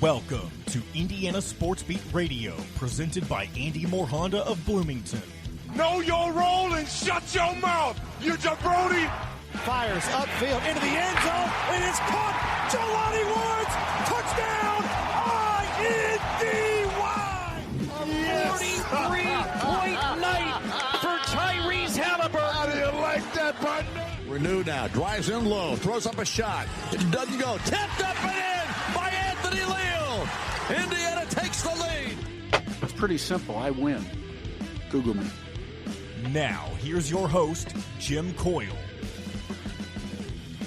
Welcome to Indiana Sports Beat Radio, presented by Andy Moore Honda of Bloomington. Know your role and shut your mouth, you jabroni! Fires upfield into the end zone. It is caught. Jelani Woods, touchdown! INDY! A 43-point night for Tyrese Halliburton. How do you like that, partner? Renew now, drives in low, throws up a shot. It doesn't go. Tipped up and in by Anthony Leal. Indiana takes the lead. It's pretty simple. I win. Google me. Now, here's your host, Jim Coyle.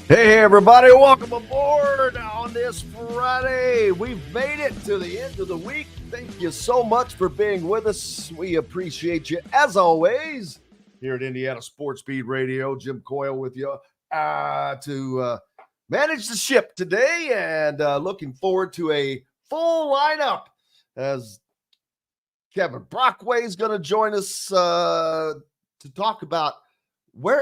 Hey, everybody. Welcome aboard on this Friday. We've made it to the end of the week. Thank you so much for being with us. We appreciate you, as always, here at Indiana Sports Beat Radio. Jim Coyle with you to manage the ship today, and looking forward to a full lineup as Kevin Brockway is going to join us to talk about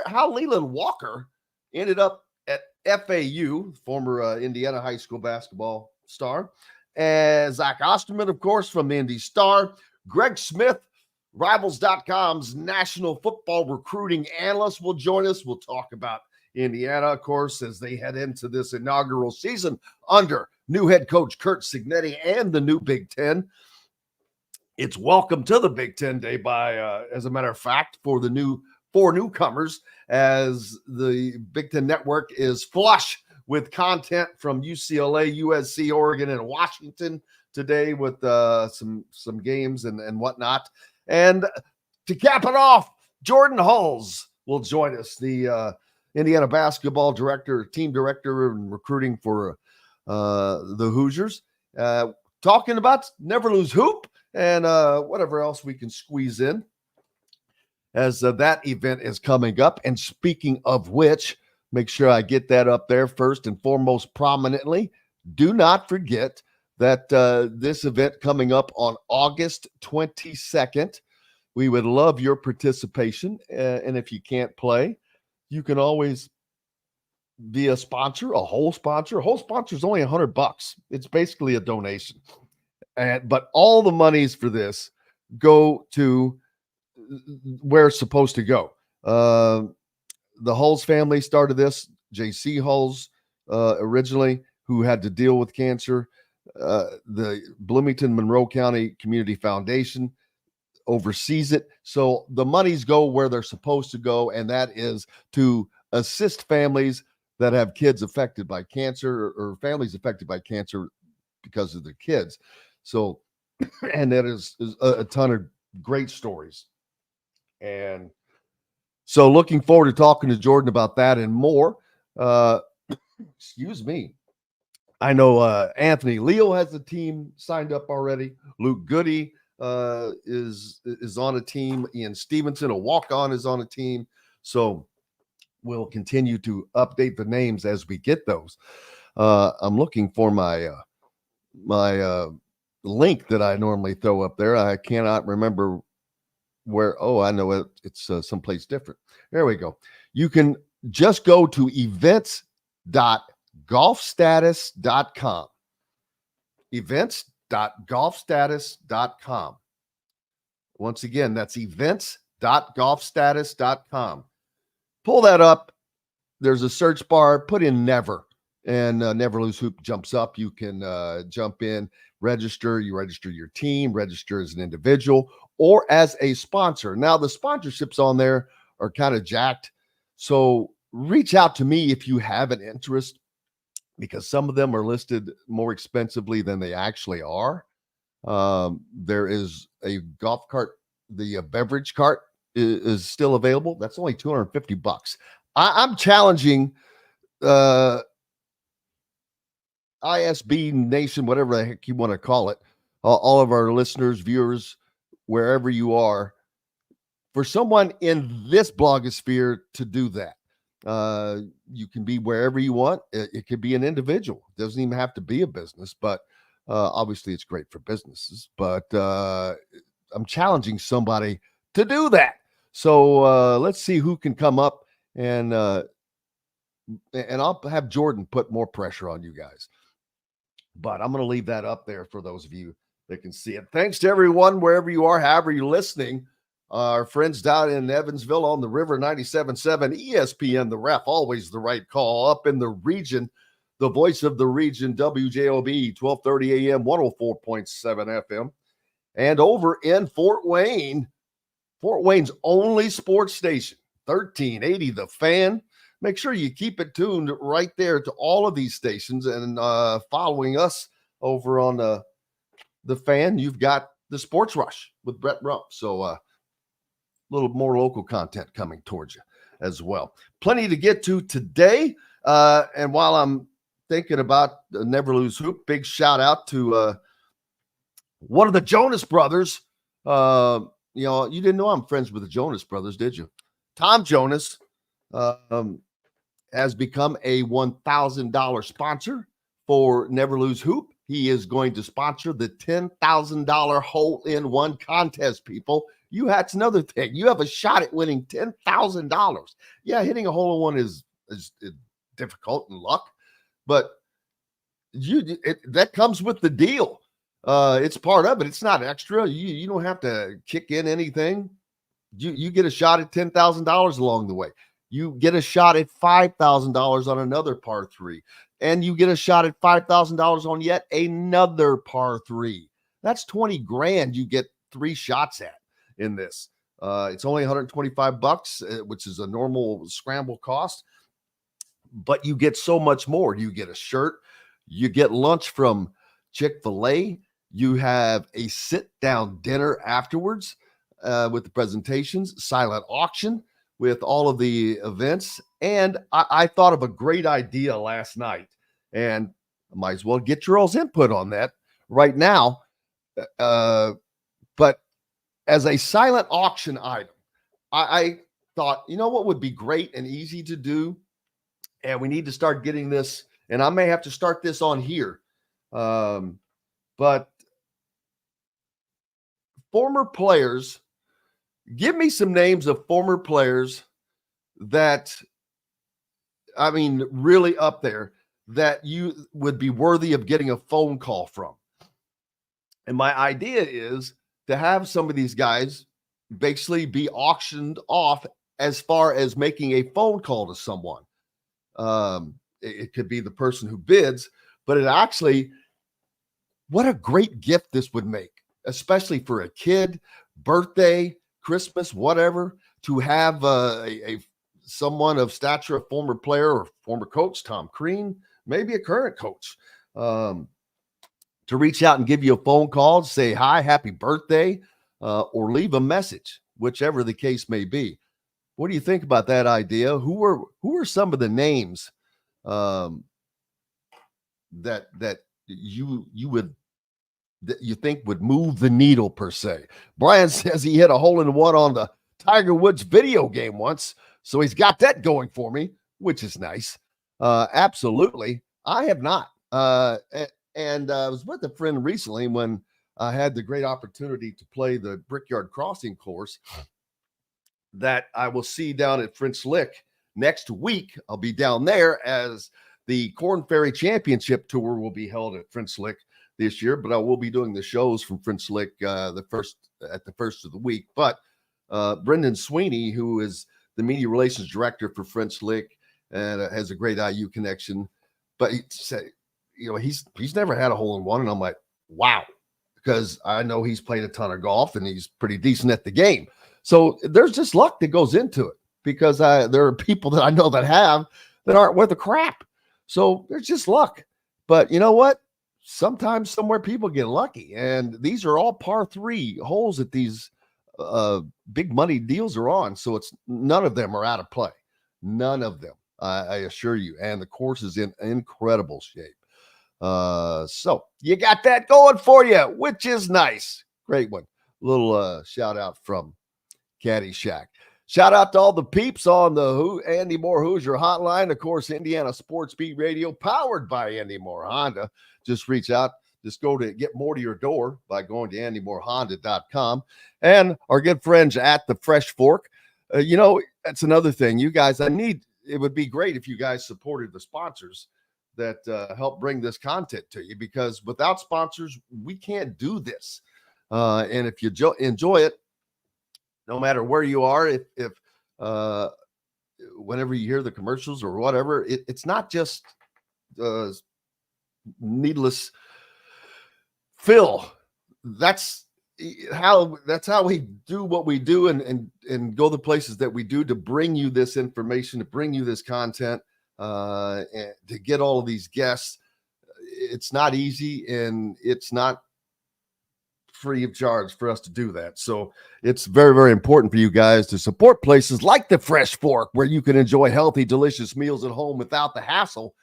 how Leland Walker ended up at FAU, former Indiana high school basketball star, and Zach Osterman, of course, from the IndyStar. Greg Smith, Rivals.com's national football recruiting analyst, will join us. We'll talk about Indiana, of course, as they head into this inaugural season under new head coach Curt Cignetti and the new Big Ten. It's welcome to the Big Ten Day as a matter of fact, for the four newcomers, as the Big Ten Network is flush with content from UCLA, USC, Oregon, and Washington today with some games and whatnot. And to cap it off, Jordan Hulls will join us, the Indiana basketball director, team director, and recruiting for the Hoosiers, talking about Never Lose Hoop and whatever else we can squeeze in as that event is coming up. And speaking of which, make sure I get that up there first and foremost prominently. Do not forget that this event coming up on August 22nd, we would love your participation. And if you can't play, you can always be a sponsor, a whole sponsor. A whole sponsor is only $100. It's basically a donation. But all the monies for this go to where it's supposed to go. The Hulls family started this. J.C. Hulls originally, who had to deal with cancer. The Bloomington Monroe County Community Foundation oversees it. So the monies go where they're supposed to go, and that is to assist families that have kids affected by cancer or families affected by cancer because of their kids. So, and that is a ton of great stories. And so looking forward to talking to Jordan about that and more. Excuse me. I know Anthony Leal has a team signed up already. Luke Goody is on a team. Ian Stevenson, a walk-on, is on a team. So we'll continue to update the names as we get those. I'm looking for my link that I normally throw up there. I cannot remember where. Oh, I know it. It's someplace different. There we go. You can just go to events.golfstatus.com. Events.golfstatus.com. Once again, that's events.golfstatus.com. Pull that up. There's a search bar. Put in Never, and Never Lose Hoop jumps up. You can jump in, register. You register your team, register as an individual or as a sponsor. Now, the sponsorships on there are kind of jacked. So reach out to me if you have an interest, because some of them are listed more expensively than they actually are. There is a golf cart. The beverage cart is still available. That's only $250. I'm challenging ISB Nation, whatever the heck you want to call it, all of our listeners, viewers, wherever you are, for someone in this blogosphere to do that. You can be wherever you want. It could be an individual. It doesn't even have to be a business, but obviously it's great for businesses. But I'm challenging somebody to do that. So let's see who can come up, and I'll have Jordan put more pressure on you guys. But I'm going to leave that up there for those of you that can see it. Thanks to everyone, wherever you are, however you're listening. Our friends down in Evansville on the River 97.7 ESPN, the ref, always the right call. Up in the region, the voice of the region, WJOB, 1230 AM, 104.7 FM. And over in Fort Wayne's only sports station, 1380 The Fan. Make sure you keep it tuned right there to all of these stations and following us over on the Fan. You've got the Sports Rush with Brett Rump. So a little more local content coming towards you as well. Plenty to get to today. And while I'm thinking about Never Lose Hoop, big shout out to one of the Jonas Brothers. You didn't know I'm friends with the Jonas Brothers, did you? Tom Jonas has become a $1,000 sponsor for Never Lose Hoop. He is going to sponsor the $10,000 hole-in-one contest, people. That's another thing. You have a shot at winning $10,000. Yeah, hitting a hole-in-one is difficult and luck, but that comes with the deal. It's part of it. It's not extra. You don't have to kick in anything. You get a shot at $10,000 along the way. You get a shot at $5,000 on another par three, and you get a shot at $5,000 on yet another par three. That's 20 grand you get 3 shots at in this. It's only $125, which is a normal scramble cost, but you get so much more. You get a shirt, you get lunch from Chick-fil-A, you have a sit-down dinner afterwards with the presentations, silent auction with all of the events. And I thought of a great idea last night, and I might as well get your all's input on that right now. But as a silent auction item, I thought, what would be great and easy to do? And we need to start getting this, and I may have to start this on here. But former players, give me some names of former players that, really up there, that you would be worthy of getting a phone call from. And my idea is to have some of these guys basically be auctioned off as far as making a phone call to someone. It could be the person who bids, but it actually, what a great gift this would make, especially for a kid, birthday, Christmas, whatever, to have someone of stature, a former player or former coach, Tom Crean, maybe a current coach, to reach out and give you a phone call, say hi, happy birthday, or leave a message, whichever the case may be. What do you think about that idea? Who are some of the names that you think would move the needle per se? Brian says he hit a hole-in-one on the Tiger Woods video game once, so he's got that going for me, which is nice. Absolutely. I have not. And I was with a friend recently when I had the great opportunity to play the Brickyard Crossing course that I will see down at French Lick next week. I'll be down there as the Corn Ferry Championship Tour will be held at French Lick this year, but I will be doing the shows from French Lick at the first of the week. But Brendan Sweeney, who is the media relations director for French Lick and has a great IU connection, but he said, he's never had a hole-in-one, and I'm like, wow, because I know he's played a ton of golf and he's pretty decent at the game. So there's just luck that goes into it, because there are people that I know that aren't worth a crap. So there's just luck. But you know what? Sometimes somewhere people get lucky, and these are all par 3 holes that these big money deals are on. So none of them are out of play. None of them, I assure you. And the course is in incredible shape. So you got that going for you, which is nice. Great one. Little shout out from Caddyshack. Shout out to all the peeps on the Andy Moore Hoosier hotline. Of course, Indiana Sports Beat Radio, powered by Andy Moore Honda. Just reach out. Just go to get more to your door by going to AndyMooreHonda.com. And our good friends at the Fresh Fork. That's another thing. You guys, it would be great if you guys supported the sponsors. that help bring this content to you, because without sponsors, we can't do this. And if you enjoy it, no matter where you are, if whenever you hear the commercials or whatever, it's not just needless fill. That's how we do what we do and go the places that we do to bring you this information, to bring you this content, and to get all of these guests. It's not easy, and it's not free of charge for us to do that. So it's very, very important for you guys to support places like the Fresh Fork, where you can enjoy healthy, delicious meals at home without the hassle.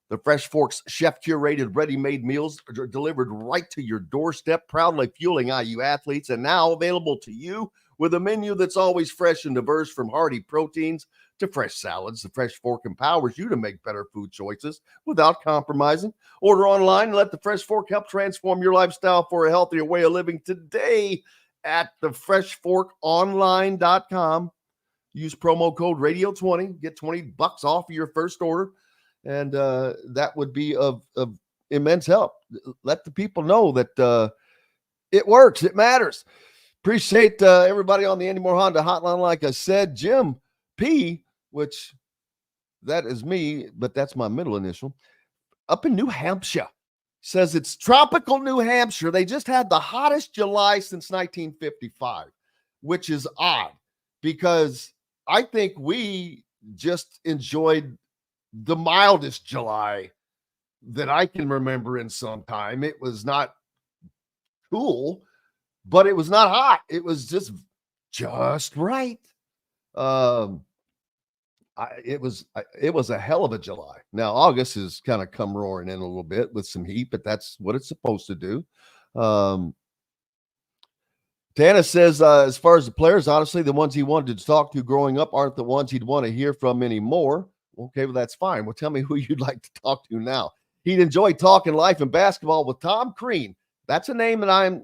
The Fresh Fork's chef-curated, ready-made meals are delivered right to your doorstep, proudly fueling IU athletes, and now available to you with a menu that's always fresh and diverse, from hearty proteins to fresh salads. The Fresh Fork empowers you to make better food choices without compromising. Order online and let the Fresh Fork help transform your lifestyle for a healthier way of living today at thefreshforkonline.com. Use promo code Radio20, get $20 off of your first order. And that would be of immense help. Let the people know that it works. It matters. Appreciate everybody on the Andy Moore Honda hotline. Like I said, Jim P., which that is me, but that's my middle initial, up in New Hampshire, says it's tropical New Hampshire. They just had the hottest July since 1955, which is odd, because I think we just enjoyed the mildest July that I can remember in some time. It was not cool, but it was not hot. It was just right. It was a hell of a July. Now August has kind of come roaring in a little bit with some heat, but that's what it's supposed to do. Tana says, as far as the players, honestly, the ones he wanted to talk to growing up aren't the ones he'd want to hear from anymore. Okay, well, that's fine. Well, tell me who you'd like to talk to now. He'd enjoy talking life and basketball with Tom Crean. That's a name that I am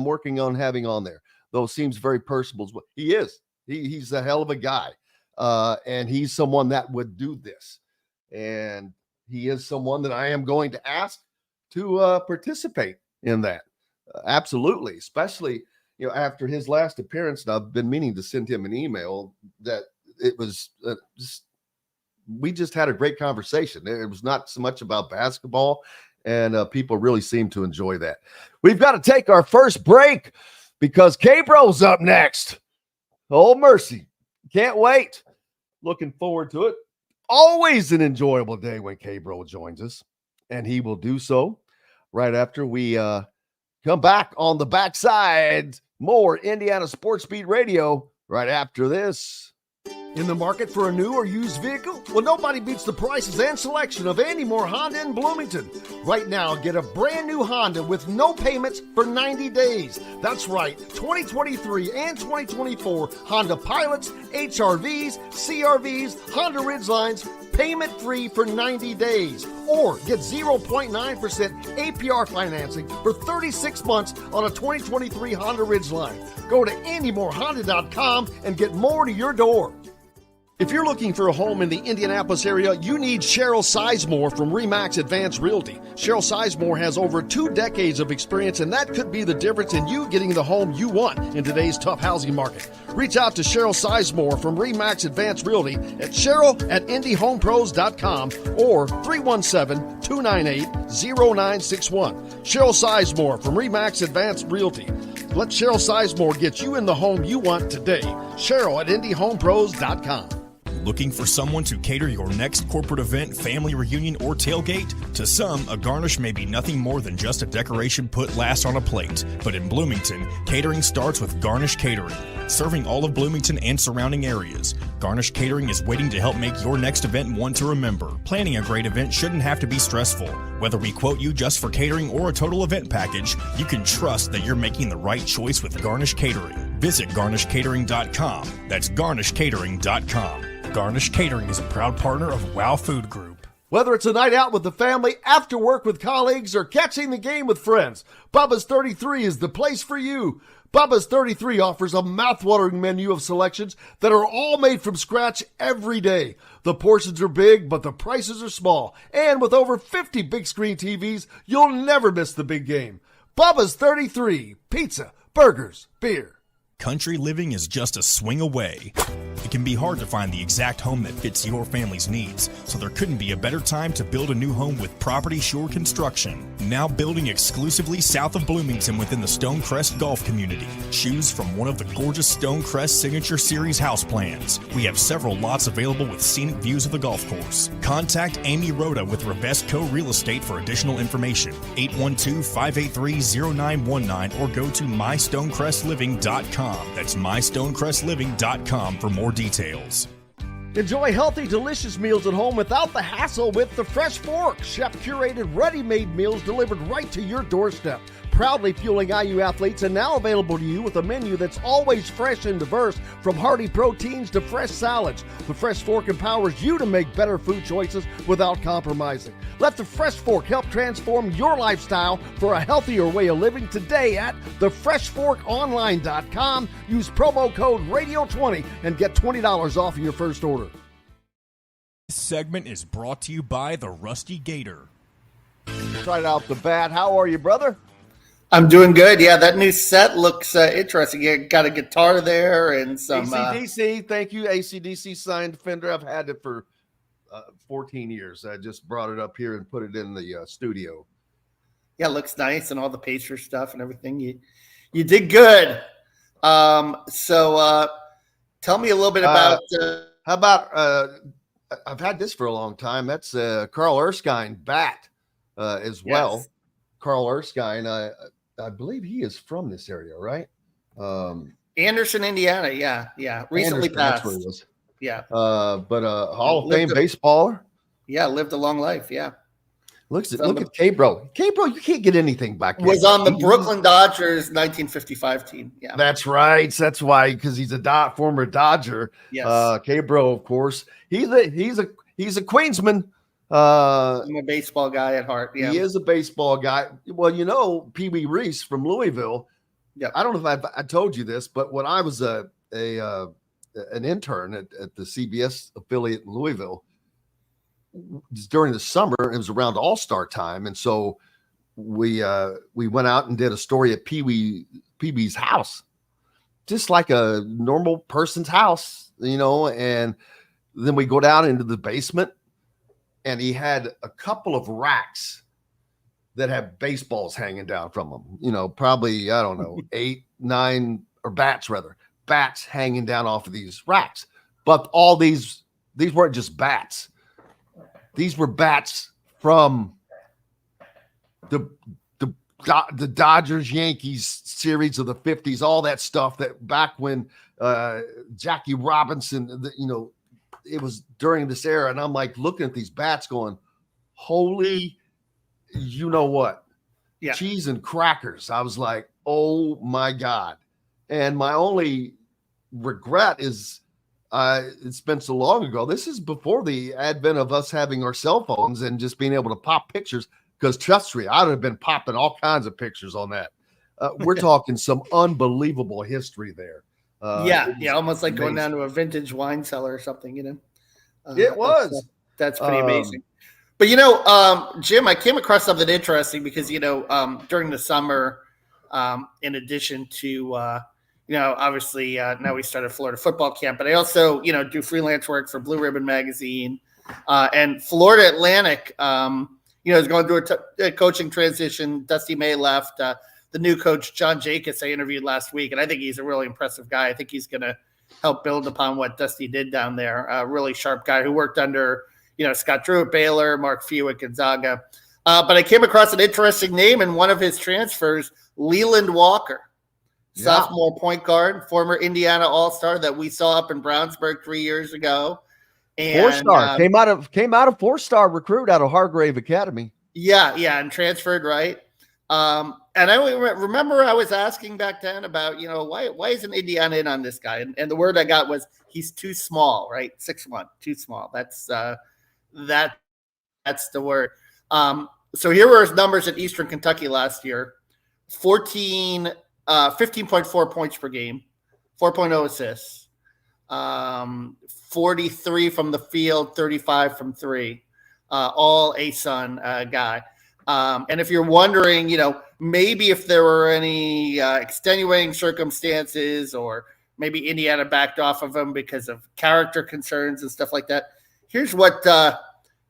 working on having on there, though it seems very personable. He is. He's a hell of a guy, and he's someone that would do this. And he is someone that I am going to ask to participate in that. Absolutely, especially after his last appearance. And I've been meaning to send him an email that it was we just had a great conversation. It was not so much about basketball, and people really seem to enjoy that. We've got to take our first break because K-Bro's up next. Oh, mercy. Can't wait. Looking forward to it. Always an enjoyable day when K-Bro joins us, and he will do so right after we come back on the backside. More Indiana Sports Beat Radio right after this. In the market for a new or used vehicle? Well, nobody beats the prices and selection of Andy Moore Honda in Bloomington. Right now, get a brand new Honda with no payments for 90 days. That's right, 2023 and 2024 Honda Pilots, HRVs, CRVs, Honda Ridgelines, payment-free for 90 days. Or get 0.9% APR financing for 36 months on a 2023 Honda Ridgeline. Go to AndyMooreHonda.com and get more to your door. If you're looking for a home in the Indianapolis area, you need Cheryl Sizemore from RE/MAX Advanced Realty. Cheryl Sizemore has over 2 decades of experience, and that could be the difference in you getting the home you want in today's tough housing market. Reach out to Cheryl Sizemore from RE/MAX Advanced Realty at Cheryl@IndyHomePros.com or 317-298-0961. Cheryl Sizemore from RE/MAX Advanced Realty. Let Cheryl Sizemore get you in the home you want today. Cheryl@IndyHomePros.com. Looking for someone to cater your next corporate event, family reunion, or tailgate? To some, a garnish may be nothing more than just a decoration put last on a plate. But in Bloomington, catering starts with Garnish Catering. Serving all of Bloomington and surrounding areas, Garnish Catering is waiting to help make your next event one to remember. Planning a great event shouldn't have to be stressful. Whether we quote you just for catering or a total event package, you can trust that you're making the right choice with Garnish Catering. Visit garnishcatering.com. That's garnishcatering.com. Garnish Catering is a proud partner of WOW Food Group. Whether it's a night out with the family, after work with colleagues, or catching the game with friends, Bubba's 33 is the place for you. Bubba's 33 offers a mouthwatering menu of selections that are all made from scratch every day. The portions are big, but the prices are small. And with over 50 big screen TVs, you'll never miss the big game. Bubba's 33. Pizza, burgers, beer. Country living is just a swing away. It can be hard to find the exact home that fits your family's needs, so there couldn't be a better time to build a new home with Property Shore Construction. Now building exclusively south of Bloomington within the Stonecrest Golf Community. Choose from one of the gorgeous Stonecrest Signature Series house plans. We have several lots available with scenic views of the golf course. Contact Amy Rhoda with Revesco Real Estate for additional information. 812-583-0919 or go to mystonecrestliving.com. That's mystonecrestliving.com for more details. Enjoy healthy, delicious meals at home without the hassle with the Fresh Fork. Chef-curated, ready-made meals delivered right to your doorstep. Proudly fueling IU athletes and now available to you with a menu that's always fresh and diverse, from hearty proteins to fresh salads. The Fresh Fork empowers you to make better food choices without compromising. Let the Fresh Fork help transform your lifestyle for a healthier way of living today at thefreshforkonline.com. Use promo code RADIO20 and get $20 off your first order. This segment is brought to you by the Rusty Gator. Right out the bat, how are you, brother? I'm doing good. Yeah, that new set looks interesting. You got a guitar there and some AC/DC. Thank you, AC/DC signed Fender. I've had it for 14 years. I just brought it up here and put it in the studio. Yeah, it looks nice, and all the Pacer stuff and everything. You did good. So tell me a little bit about. How about? I've had this for a long time. That's Carl Erskine bat as well. Yes. Carl Erskine. I believe he is from this area, right? Anderson, Indiana. Yeah. Recently Anderson, passed. that's where he was. Yeah. But Hall of Fame baseballer. Yeah, lived a long life. Yeah. Look at K-Bro. K-Bro, you can't get anything back then. Was on the Brooklyn Dodgers 1955 team. Yeah. That's right. That's why, because he's a former Dodger. Yes. K-Bro, of course. He's a Queensman. I'm a baseball guy at heart. Yeah. He is a baseball guy. Well, Pee Wee Reese from Louisville. Yeah. I don't know if I told you this, but when I was an intern at the CBS affiliate in Louisville, during the summer, it was around All-Star time, and so we went out and did a story at Pee Wee's house, just like a normal person's house, and then we go down into the basement, and he had a couple of racks that have baseballs hanging down from them, probably, I don't know, 8, 9, or bats hanging down off of these racks. But all these weren't just bats. These were bats from the Dodgers Yankees series of the 50s, all that stuff that back when Jackie Robinson, it was during this era. And I'm like looking at these bats going, holy, you know what? Yeah. Cheese and crackers. I was like, oh my God. And my only regret is it's been so long ago. This is before the advent of us having our cell phones and just being able to pop pictures, because trust me, I would have been popping all kinds of pictures on that. We're talking some unbelievable history there. Almost like going down to a vintage wine cellar or something, It was. That's pretty amazing. But, Jim, I came across something interesting because, during the summer, in addition to, obviously now we started Florida football camp, but I also, do freelance work for Blue Ribbon Magazine. And Florida Atlantic, is going through a coaching transition. Dusty May left. The new coach, John Jacobs, I interviewed last week, and I think he's a really impressive guy. I think he's going to help build upon what Dusty did down there. A really sharp guy who worked under, Scott Drew at Baylor, Mark Few at Gonzaga. But I came across an interesting name in one of his transfers, Leland Walker, sophomore point guard, former Indiana All-Star that we saw up in Brownsburg 3 years ago. And, 4-star came out of 4-star recruit out of Hargrave Academy. Yeah, and transferred, right? And I remember I was asking back then about, why isn't Indiana in on this guy? And the word I got was he's too small, right? 6'1", too small. That's the word. So here were his numbers at Eastern Kentucky last year: 14 15.4 points per game, 4.0 assists, 43 from the field, 35 from three, all ASUN guy. And if you're wondering, maybe if there were any extenuating circumstances or maybe Indiana backed off of him because of character concerns and stuff like that, here's what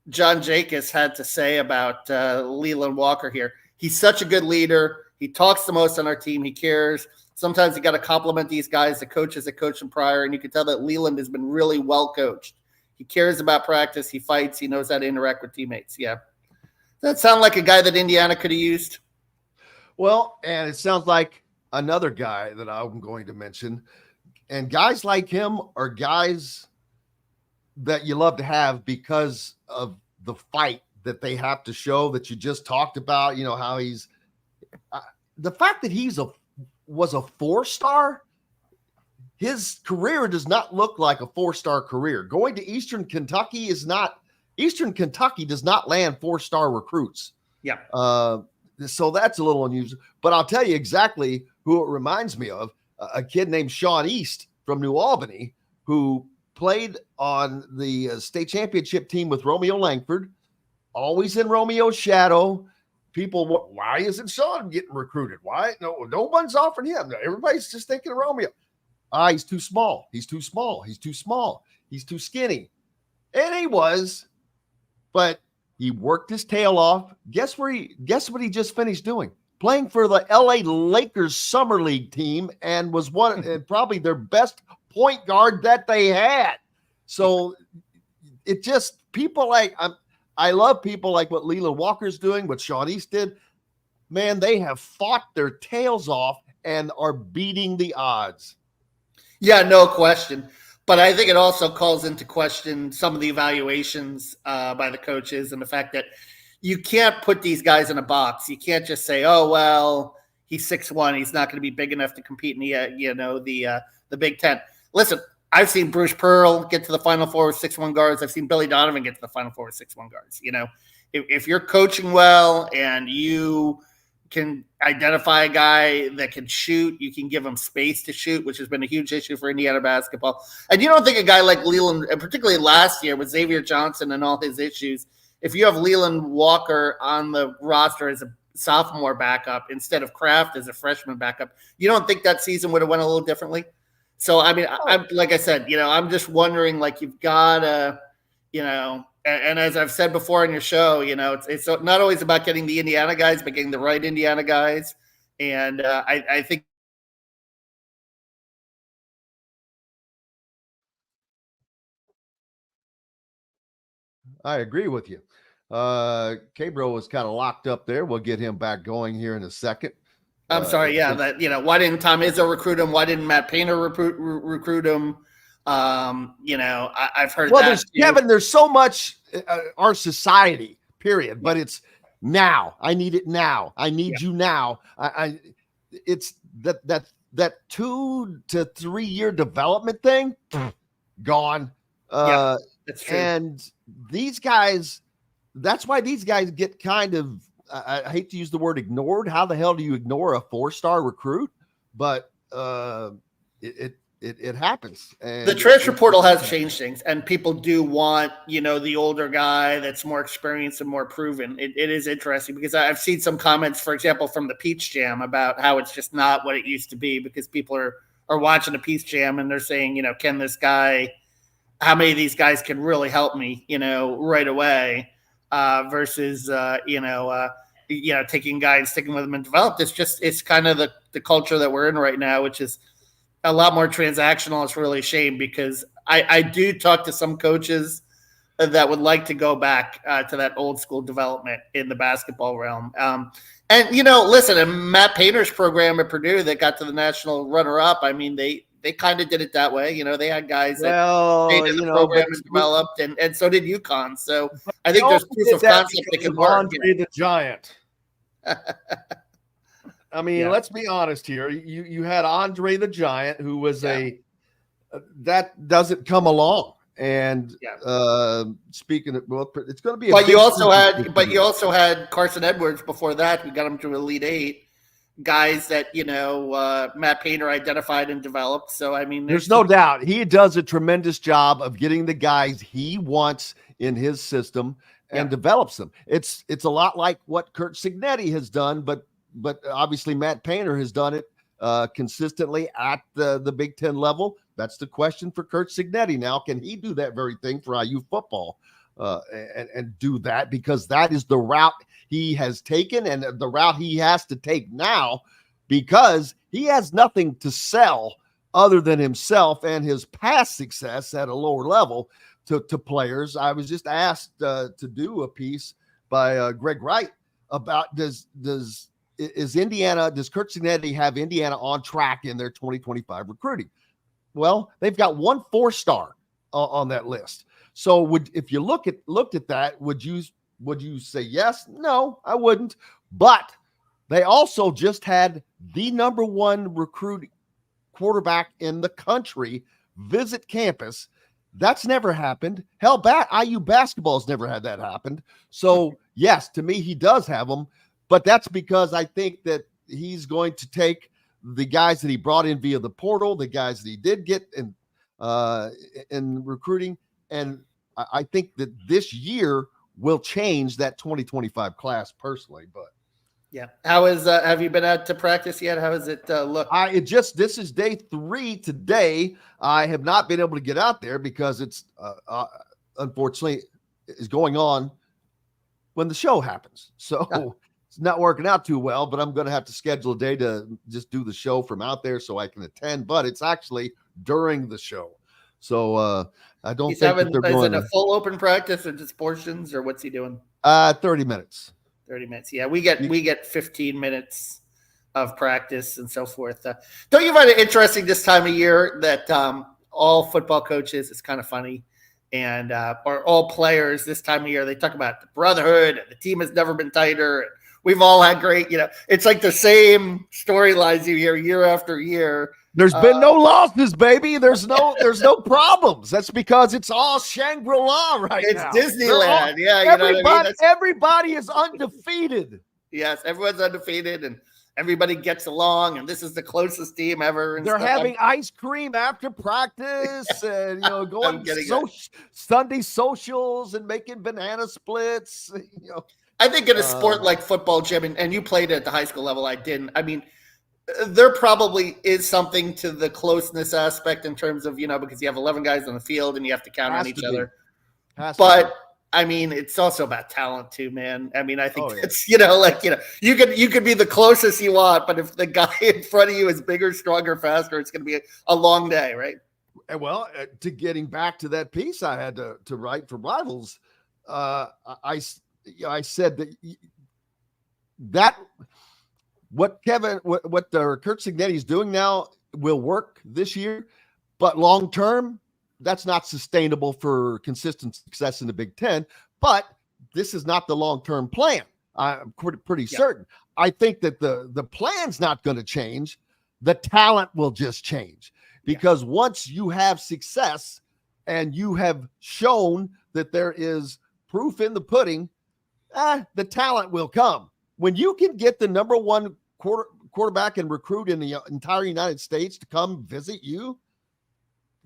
John Jacobs had to say about Leland Walker here. He's such a good leader. He talks the most on our team. He cares. Sometimes you got to compliment these guys, the coaches that coached him prior, and you can tell that Leland has been really well coached. He cares about practice. He fights. He knows how to interact with teammates. Yeah. Does that sound like a guy that Indiana could have used? Well, and it sounds like another guy that I'm going to mention. And guys like him are guys that you love to have because of the fight that they have to show that you just talked about. How he's the fact that was a 4-star. His career does not look like a 4-star career. Going to Eastern Kentucky does not land 4-star recruits. Yeah. So that's a little unusual. But I'll tell you exactly who it reminds me of. A kid named Sean East from New Albany, who played on the state championship team with Romeo Langford, always in Romeo's shadow. People, why isn't Sean getting recruited? Why? No one's offering him. Everybody's just thinking of Romeo. He's too small. He's too small. He's too small. He's too skinny. And he was, but he worked his tail off. Guess what he just finished doing? Playing for the LA Lakers Summer League team and was probably their best point guard that they had. So it just I love people like what Leland Walker's doing, what Sean East did. Man, they have fought their tails off and are beating the odds. Yeah, no question. But I think it also calls into question some of the evaluations by the coaches and the fact that you can't put these guys in a box. You can't just say, oh, well, he's 6'1". He's not going to be big enough to compete in the Big Ten. Listen, I've seen Bruce Pearl get to the Final Four with 6'1" guards. I've seen Billy Donovan get to the Final Four with 6'1" guards. If you're coaching well and you can identify a guy that can shoot, you can give him space to shoot, which has been a huge issue for Indiana basketball. And you don't think a guy like Leland, and particularly last year with Xavier Johnson and all his issues, if you have Leland Walker on the roster as a sophomore backup instead of Kraft as a freshman backup, you don't think that season would have went a little differently? So, I mean, I'm like I said, I'm just wondering, like, you've got to, and as I've said before in your show, it's not always about getting the Indiana guys, but getting the right Indiana guys. And I think. I agree with you. K-Bro was kind of locked up there. We'll get him back going here in a second. I'm sorry. Yeah. Why didn't Tom Izzo recruit him? Why didn't Matt Painter recruit him? I've heard that. Kevin, there's so much our society, period, but it's now. I need it now. I need you now. It's that 2 to 3 year development thing gone. That's true. And these guys, that's why these guys get kind of, I hate to use the word ignored. How the hell do you ignore a 4-star recruit? But it happens. And the transfer portal has changed things, and people do want, the older guy that's more experienced and more proven. It is interesting because I've seen some comments, for example, from the Peach Jam about how it's just not what it used to be because people are watching the Peach Jam and they're saying, can this guy, how many of these guys can really help me, right away versus, taking guys, sticking with them and develop. It's kind of the culture that we're in right now, which is a lot more transactional. It's really a shame because I do talk to some coaches that would like to go back to that old school development in the basketball realm. And listen, and Matt Painter's program at Purdue that got to the national runner-up, I mean, they kind of did it that way. They had guys that stayed in the program and developed, and so did UConn. So I think there's proof of concept that can work. Andre the Giant. I mean, let's be honest here. You had Andre the Giant, who was that doesn't come along. And speaking of, it's going to be. But you also had Carson Edwards before that. We got him to Elite Eight, guys that, Matt Painter identified and developed. So, I mean, there's no doubt he does a tremendous job of getting the guys he wants in his system and develops them. It's a lot like what Kurt Cignetti has done, but obviously Matt Painter has done it consistently at the Big Ten level. That's the question for Kurt Cignetti now. Can he do that very thing for IU football and do that? Because that is the route he has taken and the route he has to take now, because he has nothing to sell other than himself and his past success at a lower level to players. I was just asked to do a piece by Greg Wright about does Kurt Cignetti have Indiana on track in their 2025 recruiting? Well, they've got one 4-star on that list. So if you looked at that, would you say yes? No, I wouldn't. But they also just had the number one recruit quarterback in the country visit campus. That's never happened. Hell, IU basketball has never had that happen. So yes, to me, he does have them, but that's because I think that he's going to take the guys that he brought in via the portal, the guys that he did get in recruiting, and I think that this year will change that 2025 class personally. But yeah, how is have you been out to practice yet? How does it look? This is day 3 today. I have not been able to get out there because it's unfortunately is going on when the show happens. So it's not working out too well, but I'm going to have to schedule a day to just do the show from out there so I can attend, but it's actually during the show. So I don't think that they're going to a full open practice or just portions, or what's he doing? 30 minutes. 30 minutes. Yeah, we get 15 minutes of practice and so forth. Don't you find it interesting this time of year that all football coaches, it's kind of funny, and or all players this time of year, they talk about the brotherhood, and the team has never been tighter, and we've all had great, it's like the same storylines you hear year after year. There's been no losses, baby. There's no problems. That's because it's all Shangri-La right now. It's Disneyland. Everybody is undefeated. Yes, everyone's undefeated, and everybody gets along, and this is the closest team ever. And they're having ice cream after practice, and going Sunday socials and making banana splits. I think in a sport like football, Jim, and you played at the high school level, I didn't. I mean, there probably is something to the closeness aspect in terms of, because you have 11 guys on the field and you have to count on each other. But I mean, it's also about talent too, man. I mean, I think it's, you could be the closest you want, but if the guy in front of you is bigger, stronger, faster, it's going to be a long day, right? Well, to getting back to that piece I had to write for Rivals, I said that what Kurt Cignetti is doing now will work this year, but long term, that's not sustainable for consistent success in the Big Ten. But this is not the long term plan. I'm pretty certain. I think that the plan's not going to change. The talent will just change, because once you have success and you have shown that there is proof in the pudding, the talent will come. When you can get the number one quarterback and recruit in the entire United States to come visit you,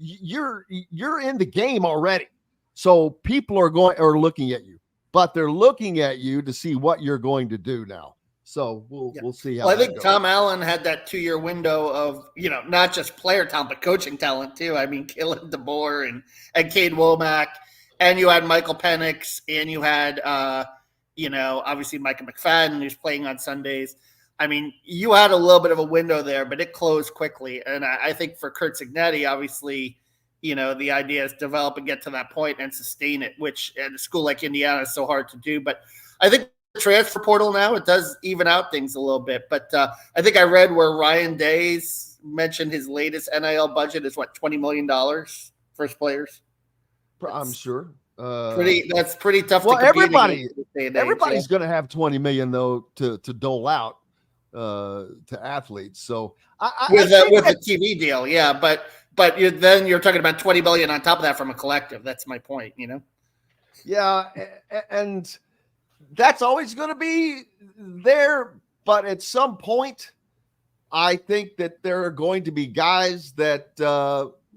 you're in the game already. So people are looking at you, but they're looking at you to see what you're going to do now. So we'll see how. Well, I think Tom Allen had that 2-year window of, not just player talent, but coaching talent too. I mean, Leland Walker and Cade Womack, and you had Michael Penix, and you had obviously Micah McFadden, who's playing on Sundays. I mean, you had a little bit of a window there, but it closed quickly. And I think for Kurt Cignetti, obviously, the idea is develop and get to that point and sustain it, which at a school like Indiana is so hard to do. But I think the transfer portal now, it does even out things a little bit. But I think I read where Ryan Days mentioned his latest NIL budget is $20 million for his players. I'm sure. That's pretty tough. Well, everybody's going to have $20 million though to dole out to athletes. So with a TV deal, but then you're talking about $20 million on top of that from a collective. That's my point, Yeah, and that's always going to be there. But at some point, I think that there are going to be guys that,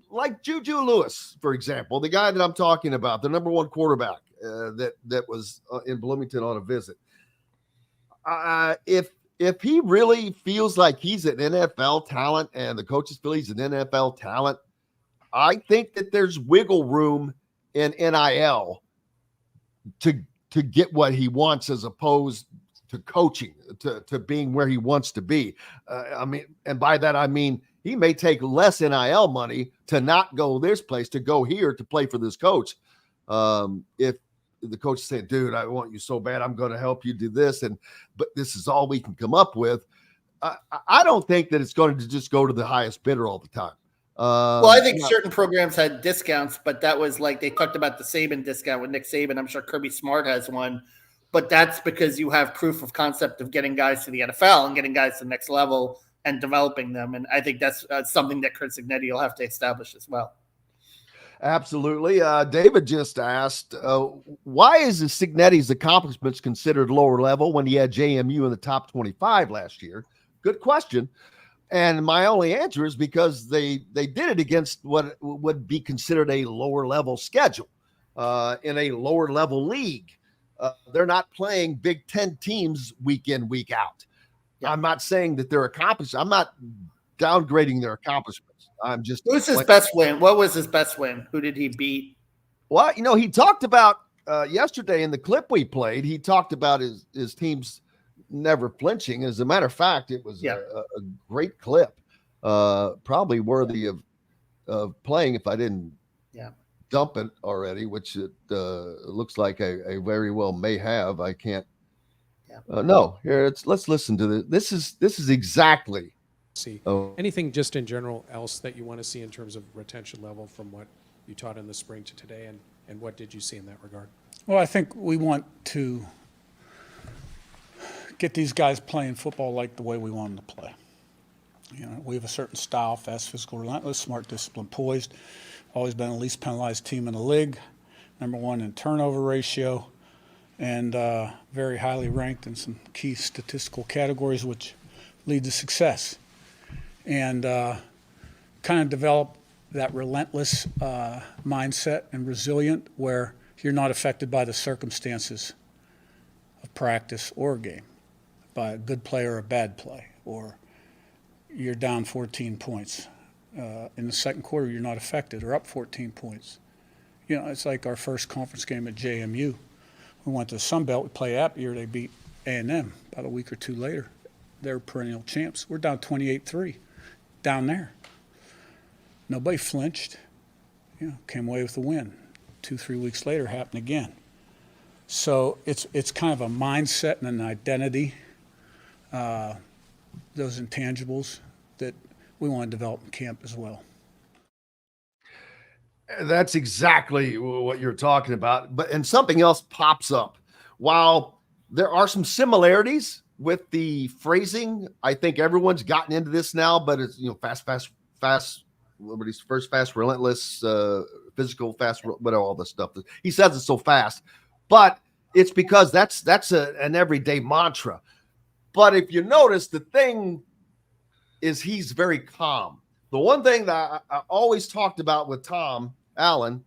like Juju Lewis, for example, the guy that I'm talking about, the number one quarterback that was in Bloomington on a visit. If he really feels like he's an NFL talent and the coaches feel he's an NFL talent, I think that there's wiggle room in NIL to get what he wants as opposed to coaching, to being where he wants to be. And by that, I mean, he may take less NIL money to not go this place, to go here to play for this coach. If the coach is saying, dude, I want you so bad, I'm going to help you do this. But this is all we can come up with. I don't think that it's going to just go to the highest bidder all the time. Well, I think certain programs had discounts, but that was like, they talked about the Saban discount with Nick Saban. I'm sure Kirby Smart has one, but that's because you have proof of concept of getting guys to the NFL and getting guys to the next level and developing them. And I think that's something that Kurt Cignetti will have to establish as well. Absolutely. David just asked, why is Cignetti's accomplishments considered lower level when he had JMU in the top 25 last year? Good question. And my only answer is because they did it against what would be considered a lower level schedule in a lower level league. They're not playing Big Ten teams week in, week out. Yeah. I'm not saying that they're accomplished. I'm not downgrading their accomplishments. I'm just. Who's his best win? What was his best win? Who did he beat? Well, he talked about yesterday in the clip we played, he talked about his team's never flinching. As a matter of fact, it was a great clip, probably worthy of playing if I didn't dump it already, which it looks like I very well may have. I can't. No, here let's listen to this. This is exactly. See anything just in general else that you want to see in terms of retention level from what you taught in the spring to today, and what did you see in that regard? Well, I think we want to get these guys playing football like the way we want them to play. We have a certain style: fast, physical, relentless, smart, disciplined, poised. Always been the least penalized team in the league, number one in turnover ratio, and very highly ranked in some key statistical categories, which lead to success. And kind of develop that relentless mindset and resilient where you're not affected by the circumstances of practice or a game, by a good play or a bad play, or you're down 14 points. In the second quarter, you're not affected, or up 14 points. It's like our first conference game at JMU. We went to the Sun Belt. We play App Year. They beat A&M about a week or two later. They're perennial champs. We're down 28-3 down there. Nobody flinched. Came away with the win. 2-3 weeks later, happened again. So it's kind of a mindset and an identity, those intangibles that we want to develop in camp as well. That's exactly what you're talking about. And something else pops up. While there are some similarities with the phrasing, I think everyone's gotten into this now, but it's, fast, everybody's first fast, relentless, physical, fast, whatever, all this stuff. He says it so fast, but it's because that's an everyday mantra. But if you notice, the thing is he's very calm. The one thing that I always talked about with Tom Allen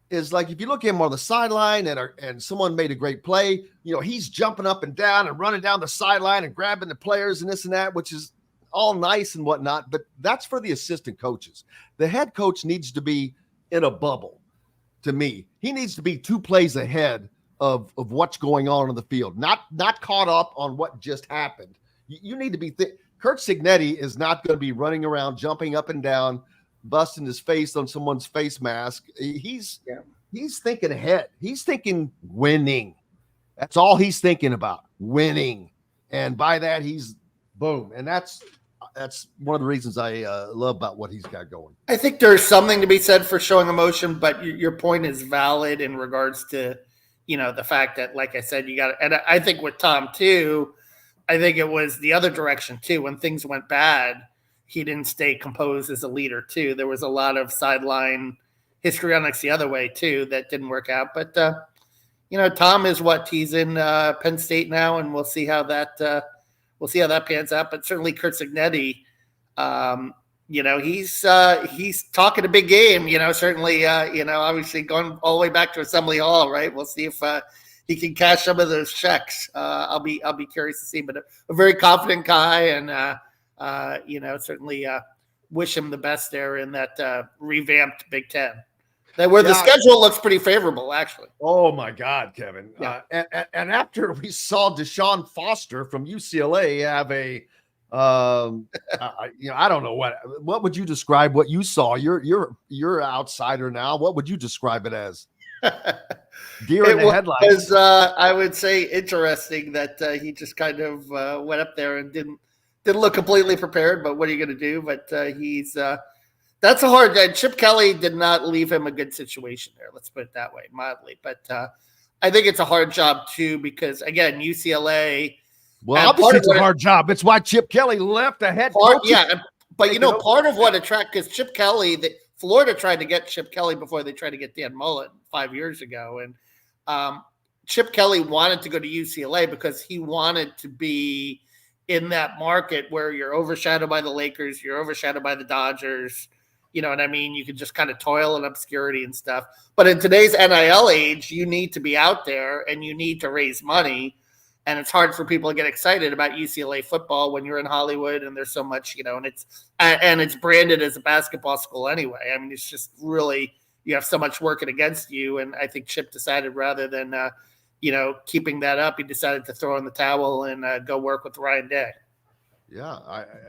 is, like, if you look at him on the sideline and someone made a great play, he's jumping up and down and running down the sideline and grabbing the players and this and that, which is all nice and whatnot, but that's for the assistant coaches. The head coach needs to be in a bubble. To me, he needs to be 2 plays ahead of what's going on the field, not caught up on what just happened. You need to be Kurt Cignetti is not going to be running around, jumping up and down, busting his face on someone's face mask. He's thinking ahead. He's thinking winning. That's all he's thinking about, winning. And by that, he's boom. And that's one of the reasons I love about what he's got going. I think there's something to be said for showing emotion, but your point is valid in regards to, the fact that, like I said, you got, and I think with Tom too, I think it was the other direction too. When things went bad, he didn't stay composed as a leader too. There was a lot of sideline histrionics the other way too that didn't work out. But Tom is he's in Penn State now, and we'll see how that pans out. But certainly Kurt Cignetti, He's talking a big game. Certainly. Obviously going all the way back to Assembly Hall, right? We'll see if he can cash some of those checks. I'll be curious to see, but a very confident guy, and certainly wish him the best there in that revamped Big Ten. Where the schedule looks pretty favorable, actually. Oh my God, Kevin! Yeah. And after we saw Deshaun Foster from UCLA have a, I don't know what would you describe what you saw? You're an outsider now. What would you describe it as? Deer in the headlights. I would say interesting that he just kind of went up there and didn't look completely prepared. But what are you going to do? But he's. That's a hard. Chip Kelly did not leave him a good situation there. Let's put it that way, mildly. But I think it's a hard job too because again, UCLA. Well, obviously it's a hard job. It's why Chip Kelly left a head coach. Yeah, but part of what because Chip Kelly, Florida tried to get Chip Kelly before they tried to get Dan Mullen 5 years ago, and Chip Kelly wanted to go to UCLA because he wanted to be in that market where you're overshadowed by the Lakers, you're overshadowed by the Dodgers. You know what I mean? You can just kind of toil in obscurity and stuff. But in today's NIL age, you need to be out there and you need to raise money. And it's hard for people to get excited about UCLA football when you're in Hollywood and there's so much, and it's branded as a basketball school anyway. I mean, it's just really, you have so much working against you. And I think Chip decided rather than, keeping that up, he decided to throw in the towel and go work with Ryan Day. Yeah.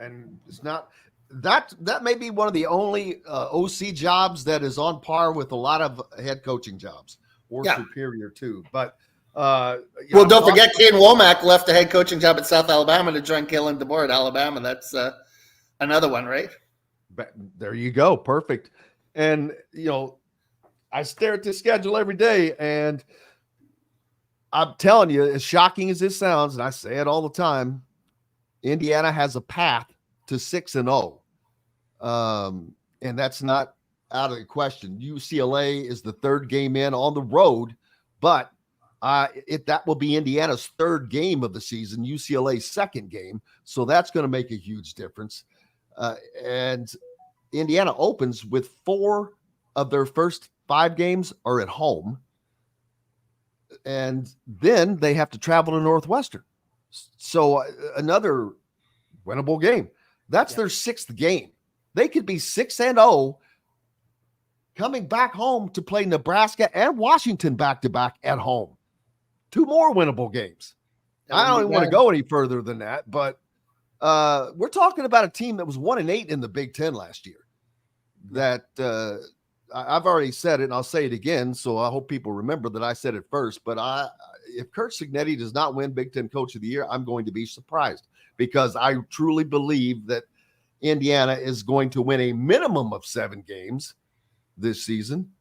And it's not. That may be one of the only OC jobs that is on par with a lot of head coaching jobs or superior too. But don't forget Kane Womack left the head coaching job at South Alabama to join Kalen DeBoer at Alabama. That's another one, right? There you go. Perfect. And, I stare at this schedule every day, and I'm telling you, as shocking as this sounds, and I say it all the time, Indiana has a path to 6-0. And that's not out of the question. UCLA is the third game in on the road, but that will be Indiana's third game of the season, UCLA's second game. So that's going to make a huge difference. And Indiana opens with 4 of their first 5 games are at home. And then they have to travel to Northwestern. So another winnable game. That's their 6th game. They could be 6-0 coming back home to play Nebraska and Washington back-to-back at home. 2 more winnable games. I don't even want to go any further than that, but we're talking about a team that was 1-8 in the Big Ten last year. That I've already said it, and I'll say it again, so I hope people remember that I said it first. But if Kurt Cignetti does not win Big Ten Coach of the Year, I'm going to be surprised because I truly believe that Indiana is going to win a minimum of 7 games this season.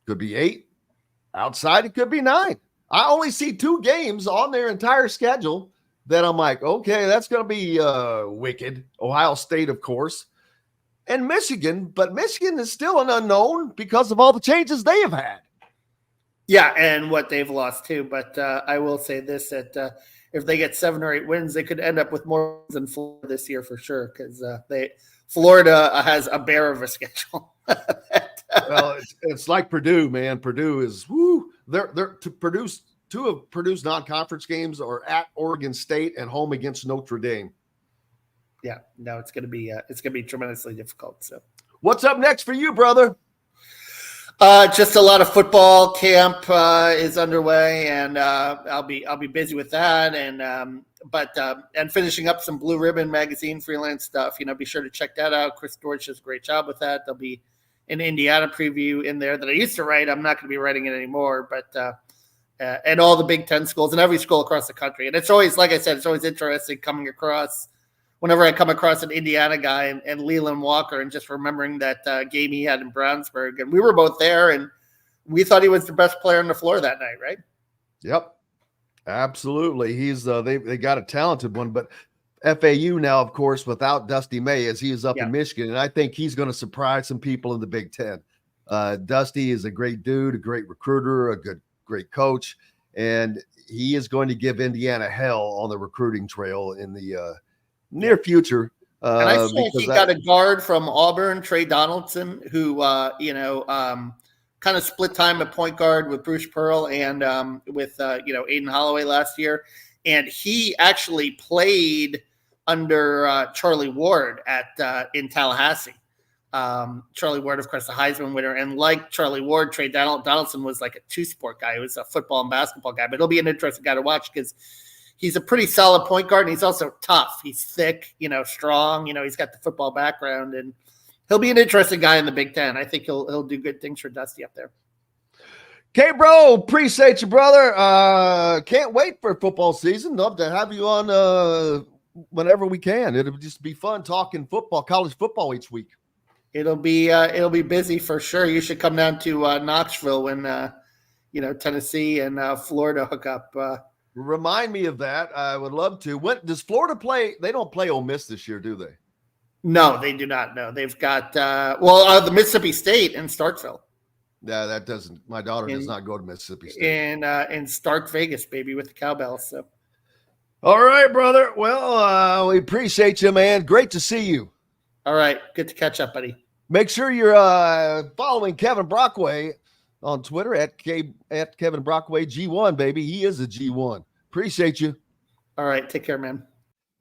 Could be 8. Outside, it could be 9. I only see 2 games on their entire schedule that I'm like, okay, that's going to be wicked. Ohio State, of course, and Michigan. But Michigan is still an unknown because of all the changes they have had. Yeah, and what they've lost too. But I will say this, that if they get 7 or 8 wins, they could end up with more wins than Florida this year for sure, because Florida has a bear of a schedule. Well, it's like Purdue, man. Purdue is they're to produce 2 of Purdue's non-conference games are at Oregon State and home against Notre Dame. Yeah, no, it's gonna be tremendously difficult. So, what's up next for you, brother? Just a lot of football camp is underway, and I'll be busy with that, and finishing up some Blue Ribbon magazine freelance stuff. Be sure to check that out. Chris Dortch does a great job with that. There'll be an Indiana preview in there that I used to write. I'm not going to be writing it anymore, but and all the Big Ten schools and every school across the country. And it's always, like I said, it's always interesting coming across. Whenever I come across an Indiana guy and Leland Walker and just remembering that game he had in Brownsburg. And we were both there, and we thought he was the best player on the floor that night, right? Yep, absolutely. He's they got a talented one, but FAU now, of course, without Dusty May, as he is up in Michigan, and I think he's going to surprise some people in the Big Ten. Dusty is a great dude, a great recruiter, a great coach, and he is going to give Indiana hell on the recruiting trail in the near future. And I saw because he got a guard from Auburn, Trey Donaldson, who kind of split time at point guard with Bruce Pearl and with Aiden Holloway last year, and he actually played under Charlie Ward in Tallahassee. Charlie Ward, of course, the Heisman winner, and like Charlie Ward, Trey Donaldson was like a two-sport guy. He was a football and basketball guy, but he'll be an interesting guy to watch because he's a pretty solid point guard, and he's also tough. He's thick, strong. He's got the football background, and he'll be an interesting guy in the Big Ten. I think he'll do good things for Dusty up there. Okay, bro, appreciate you, brother. Can't wait for football season. Love to have you on whenever we can. It'll just be fun talking football, college football each week. It'll be busy for sure. You should come down to Knoxville when Tennessee and Florida hook up. Remind me of that. I would love to. When does Florida play? They don't play Ole Miss this year, do they? No, they do not. No, they've got the Mississippi State in Starkville. Yeah, that doesn't. My daughter does not go to Mississippi State. In Stark Vegas, baby, with the cowbells. So, all right, brother. Well, we appreciate you, man. Great to see you. All right, good to catch up, buddy. Make sure you're following Kevin Brockway on Twitter at Kevin Brockway G1, baby. He is a G1. Appreciate you. All right, take care, man.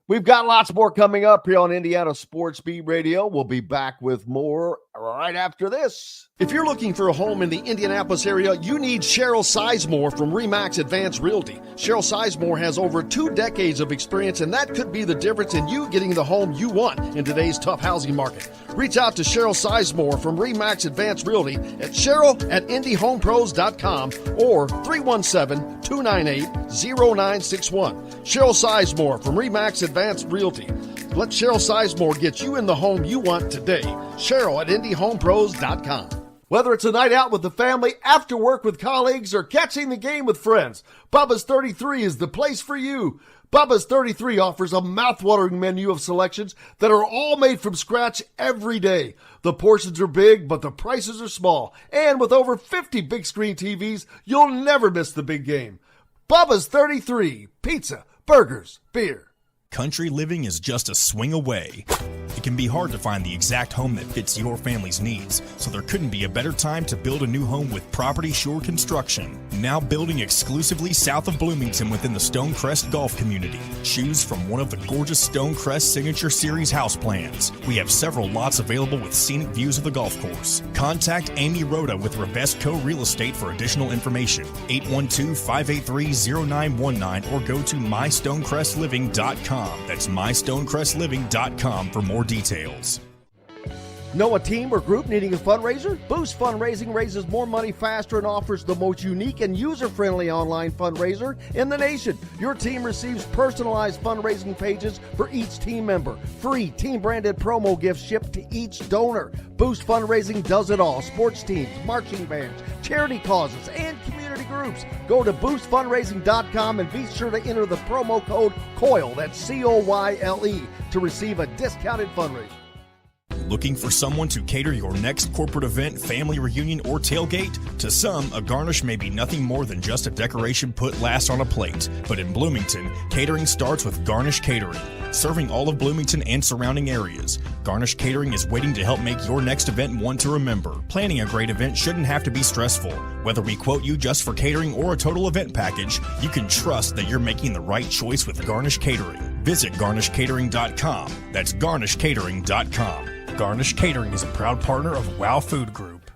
We've got lots more coming up here on Indiana Sports Beat Radio. We'll be back with more right after this. If you're looking for a home in the Indianapolis area, you need Cheryl Sizemore from RE/MAX Advanced Realty. Cheryl Sizemore has over 2 decades of experience, and that could be the difference in you getting the home you want in today's tough housing market. Reach out to Cheryl Sizemore from RE/MAX Advanced Realty at cheryl@indyhomepros.com or 317-298-0961. Cheryl Sizemore from RE/MAX Advanced Realty. Let Cheryl Sizemore get you in the home you want today. Cheryl@indyhomepros.com. Whether it's a night out with the family, after work with colleagues, or catching the game with friends, Bubba's 33 is the place for you. Bubba's 33 offers a mouthwatering menu of selections that are all made from scratch every day. The portions are big, but the prices are small. And with over 50 big screen TVs, you'll never miss the big game. Bubba's 33. Pizza, burgers, beer. Country living is just a swing away. It can be hard to find the exact home that fits your family's needs, so there couldn't be a better time to build a new home with Property Shore Construction. Now building exclusively south of Bloomington within the Stonecrest Golf community. Choose from one of the gorgeous Stonecrest Signature Series house plans. We have several lots available with scenic views of the golf course. Contact Amy Rhoda with Revesco Real Estate for additional information. 812-583-0919 or go to mystonecrestliving.com. That's mystonecrestliving.com for more details. Know a team or group needing a fundraiser? Boost Fundraising raises more money faster and offers the most unique and user-friendly online fundraiser in the nation. Your team receives personalized fundraising pages for each team member. Free team-branded promo gifts shipped to each donor. Boost Fundraising does it all. Sports teams, marching bands, charity causes, and community groups. Go to boostfundraising.com and be sure to enter the promo code COYLE, that's COYLE, to receive a discounted fundraiser. Looking for someone to cater your next corporate event, family reunion, or tailgate? To some, a garnish may be nothing more than just a decoration put last on a plate. But in Bloomington, catering starts with Garnish Catering, serving all of Bloomington and surrounding areas. Garnish Catering is waiting to help make your next event one to remember. Planning a great event shouldn't have to be stressful. Whether we quote you just for catering or a total event package, you can trust that you're making the right choice with Garnish Catering. Visit garnishcatering.com. That's garnishcatering.com. Garnish Catering is a proud partner of WOW Food Group.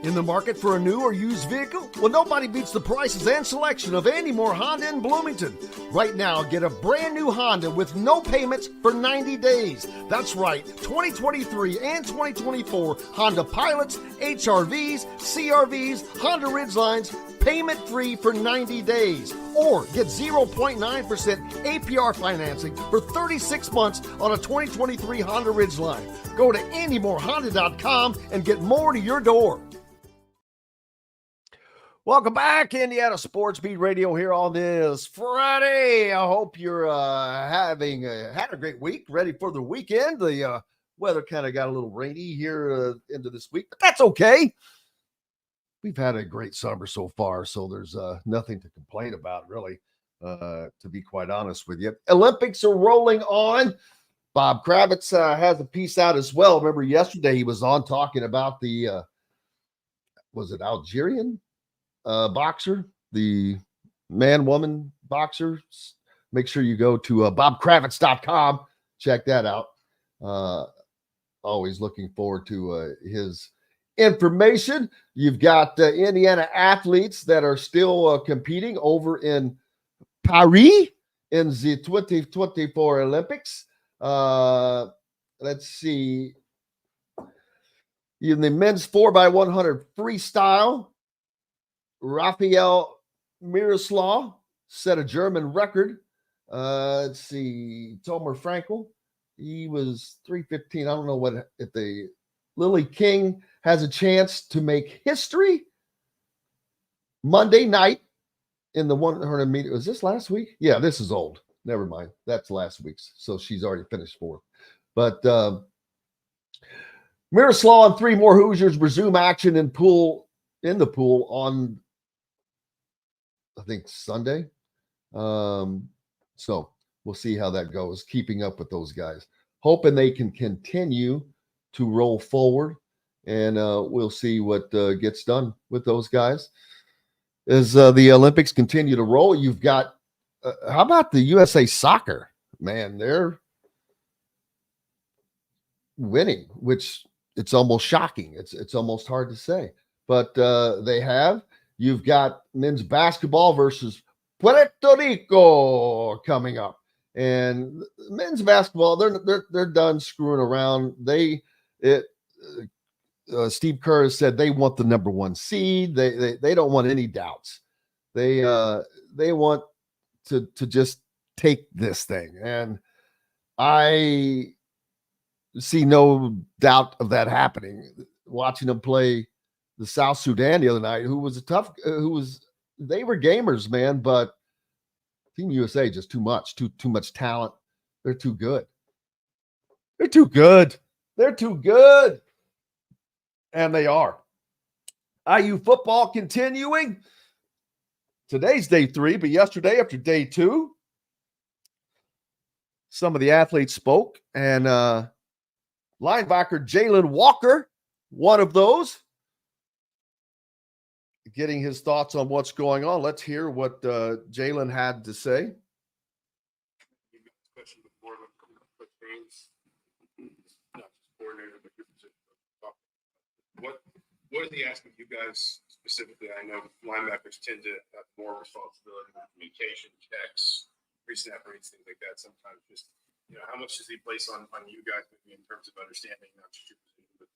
In the market for a new or used vehicle? Well, nobody beats the prices and selection of Andy Moore Honda in Bloomington. Right now, get a brand new Honda with no payments for 90 days. That's right, 2023 and 2024 Honda Pilots, HRVs, CRVs, Honda Ridgelines, payment-free for 90 days. Or get 0.9% APR financing for 36 months on a 2023 Honda Ridgeline. Go to AndyMooreHonda.com and get more to your door. Welcome back, Indiana Sports Beat Radio here on this Friday. I hope you're had a great week, ready for the weekend. The weather kind of got a little rainy here into this week, but that's okay. We've had a great summer so far, so there's nothing to complain about, really, to be quite honest with you. Olympics are rolling on. Bob Kravitz has a piece out as well. Remember yesterday he was on talking about the, was it Algerian boxer, the man-woman boxer? Make sure you go to bobkravitz.com. Check that out. Always looking forward to his information. You've got Indiana athletes that are still competing over in Paris in the 2024 Olympics. Let's see. In the men's 4x100 freestyle, Rafael Miroslav set a German record. Let's see. Tomer Frankel, he was 3:15. I don't know if the Lily King has a chance to make history Monday night in the 100 meter. Was this last week? Yeah, this is old. Never mind. That's last week's. So she's already finished fourth. But Miroslav and three more Hoosiers resume action in the pool on, I think, Sunday. So we'll see how that goes, keeping up with those guys. Hoping they can continue to roll forward, and we'll see what gets done with those guys. As the Olympics continue to roll, you've got, how about the USA Soccer? Man, they're winning, which it's almost shocking. It's almost hard to say, but they have. You've got men's basketball versus Puerto Rico coming up, and men's basketball they're done screwing around. Steve Kerr has said they want the number one seed. They don't want any doubts. They want to just take this thing, and I see no doubt of that happening. Watching them play the South Sudan the other night, they were gamers, man, but Team USA just too much talent. They're too good. They're too good. They're too good. And they are. IU football continuing. Today's day 3, but yesterday after day 2, some of the athletes spoke, and linebacker Leland Walker, one of those, getting his thoughts on what's going on. Let's hear what Jalen had to say. What is he asking you guys specifically? I know linebackers tend to have more responsibility with communication, checks, pre-snap reads, things like that. Sometimes just, how much does he place on you guys maybe in terms of understanding not just your position, but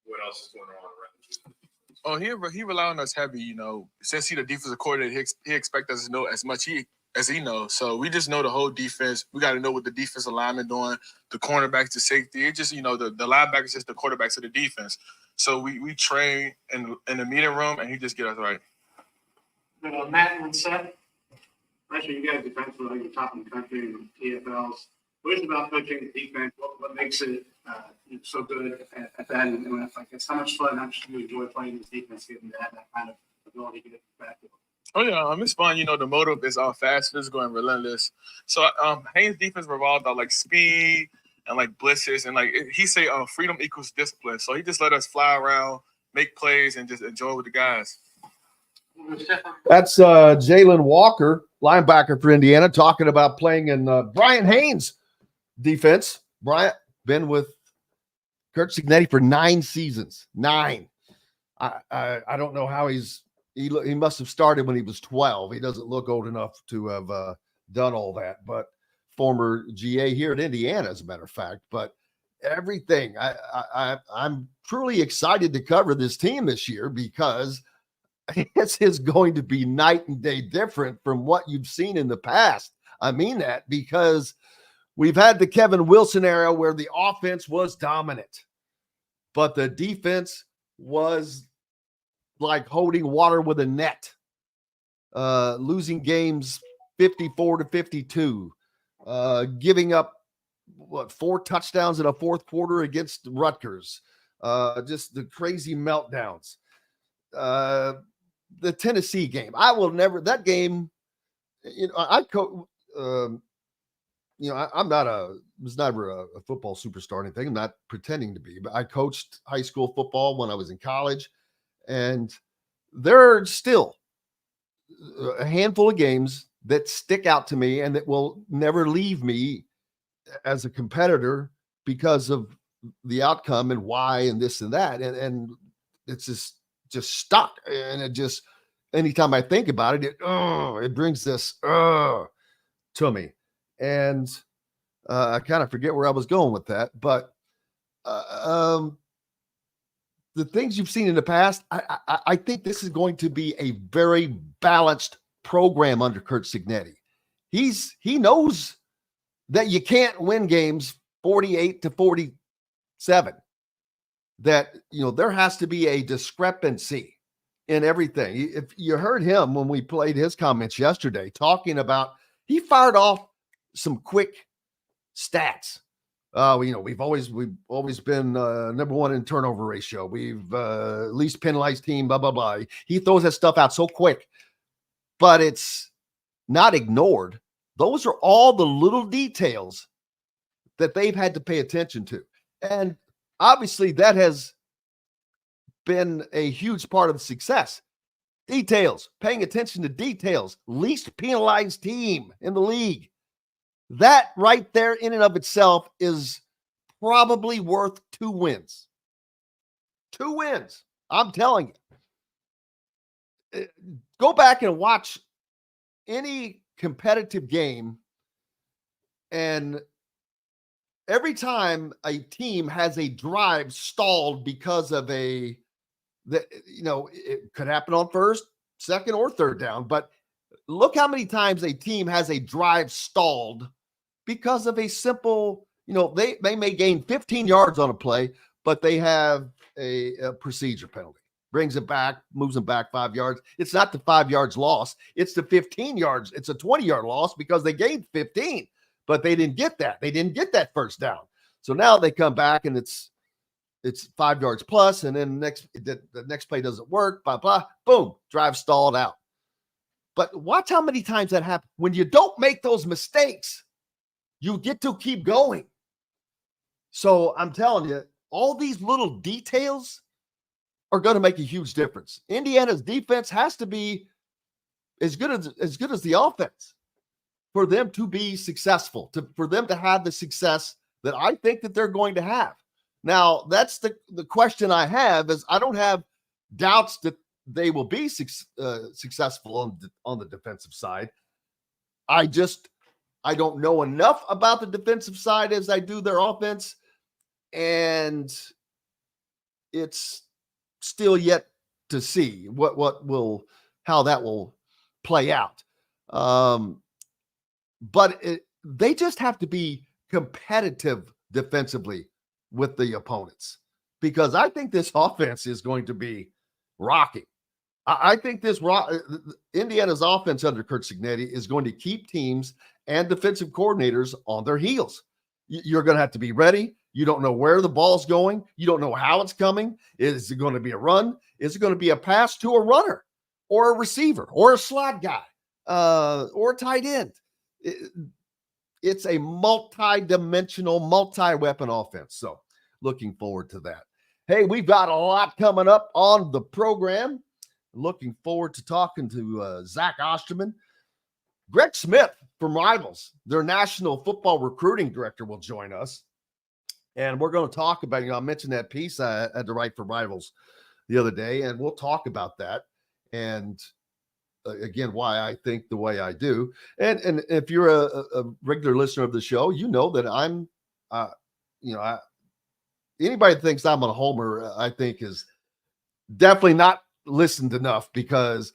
what else is going on around you? Oh, he rely on us heavy, Since he's the defensive coordinator, he expect us to know as much as he knows. So we just know the whole defense. We got to know what the defensive lineman doing, the cornerbacks, the safety. It just, the linebackers just the quarterbacks of the defense. So we train in the meeting room, and he just get us right. Matt and Seth, actually, you guys defensively, you're top in the country in TFLs. What is it about coaching the defense? What makes it so good at that? And it's how much fun, how much do you enjoy playing this defense, getting that kind of ability to get it back to them? Oh, yeah, it's fun. The motive is fast, physical, and relentless. So Haynes' defense revolved on, speed and, blitzes. And, he say freedom equals discipline. So he just let us fly around, make plays, and just enjoy with the guys. That's Leland Walker, linebacker for Indiana, talking about playing in Brian Haynes' defense. Bryant been with Kurt Cignetti for 9 seasons. 9. I don't know how he must have started when he was 12. He doesn't look old enough to have done all that, but former GA here at Indiana, as a matter of fact. But everything, I'm truly excited to cover this team this year because this is going to be night and day different from what you've seen in the past. I mean that because we've had the Kevin Wilson era where the offense was dominant, but the defense was like holding water with a net, losing games 54-52, giving up 4 touchdowns in a fourth quarter against Rutgers, just the crazy meltdowns. The Tennessee game, I will never, that game, I'm not was never a football superstar or anything. I'm not pretending to be, but I coached high school football when I was in college, and there are still a handful of games that stick out to me and that will never leave me as a competitor because of the outcome and why and this and that. And it's just stuck. And it just, anytime I think about it, it brings this to me. And I kind of forget where I was going with that, but the things you've seen in the past, I think this is going to be a very balanced program under Curt Cignetti. He knows that you can't win games 48-47. That, there has to be a discrepancy in everything. If you heard him when we played his comments yesterday, talking about, he fired off some quick stats. We've always been number one in turnover ratio. We've least penalized team, blah, blah, blah. He throws that stuff out so quick, but it's not ignored. Those are all the little details that they've had to pay attention to. And obviously that has been a huge part of the success. Details, paying attention to details, least penalized team in the league. That right there in and of itself is probably worth 2 wins. 2 wins. I'm telling you. Go back and watch any competitive game, and every time a team has a drive stalled because of it could happen on first, second, or third down, but look how many times a team has a drive stalled because of a simple, they may gain 15 yards on a play, but they have a procedure penalty. Brings it back, moves them back 5 yards. It's not the 5 yards loss. It's the 15 yards. It's a 20-yard loss because they gained 15, but they didn't get that. They didn't get that first down. So now they come back and it's 5 yards plus, and then the next play doesn't work, blah, blah, boom, drive stalled out. But watch how many times that happens. When you don't make those mistakes, you get to keep going. So I'm telling you, all these little details are going to make a huge difference. Indiana's defense has to be as good as the offense for them to be successful, for them to have the success that I think that they're going to have. Now, that's the question I have, is I don't have doubts that they will be successful on the defensive side. I don't know enough about the defensive side as I do their offense, and it's still yet to see how that will play out. But they just have to be competitive defensively with the opponents, because I think this offense is going to be rocking. I think Indiana's offense under Curt Cignetti is going to keep teams and defensive coordinators on their heels. You're going to have to be ready. You don't know where the ball's going. You don't know how it's coming. Is it going to be a run? Is it going to be a pass to a runner or a receiver or a slot guy or a tight end? It's a multi-dimensional, multi-weapon offense. So looking forward to that. Hey, we've got a lot coming up on the program. Looking forward to talking to Zach Osterman. Greg Smith from Rivals, their national football recruiting director, will join us. And we're going to talk about, I mentioned that piece I had to write for Rivals the other day, and we'll talk about that. And again, why I think the way I do. And if you're a regular listener of the show, you know that I'm, anybody that thinks I'm a homer, I think is definitely not listened enough, because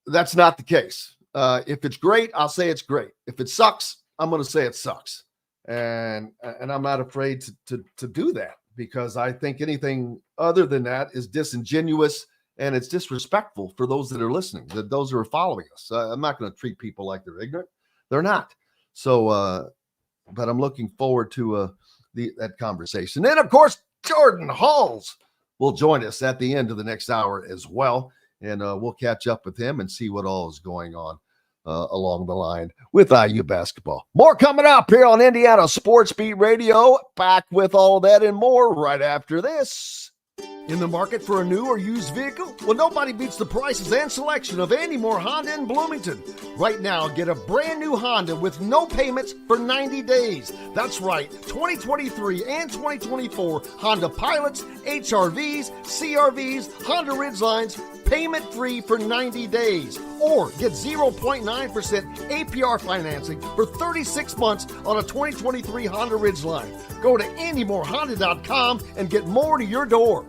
that's not the case. If it's great, I'll say it's great. If it sucks, I'm going to say it sucks. And I'm not afraid to do that, because I think anything other than that is disingenuous and it's disrespectful for those that are listening, those who are following us. I'm not going to treat people like they're ignorant. They're not. So, but I'm looking forward to that conversation. And of course, Jordan Halls will join us at the end of the next hour as well. And we'll catch up with him and see what all is going on along the line with IU basketball. More coming up here on Indiana Sports Beat Radio. Back with all that and more right after this. In the market for a new or used vehicle? Well, nobody beats the prices and selection of Andy Moore Honda in Bloomington. Right now, get a brand new Honda with no payments for 90 days. That's right, 2023 and 2024 Honda Pilots, HRVs, CRVs, Honda Ridgelines, payment-free for 90 days. Or get 0.9% APR financing for 36 months on a 2023 Honda Ridgeline. Go to AndyMooreHonda.com and get more to your door.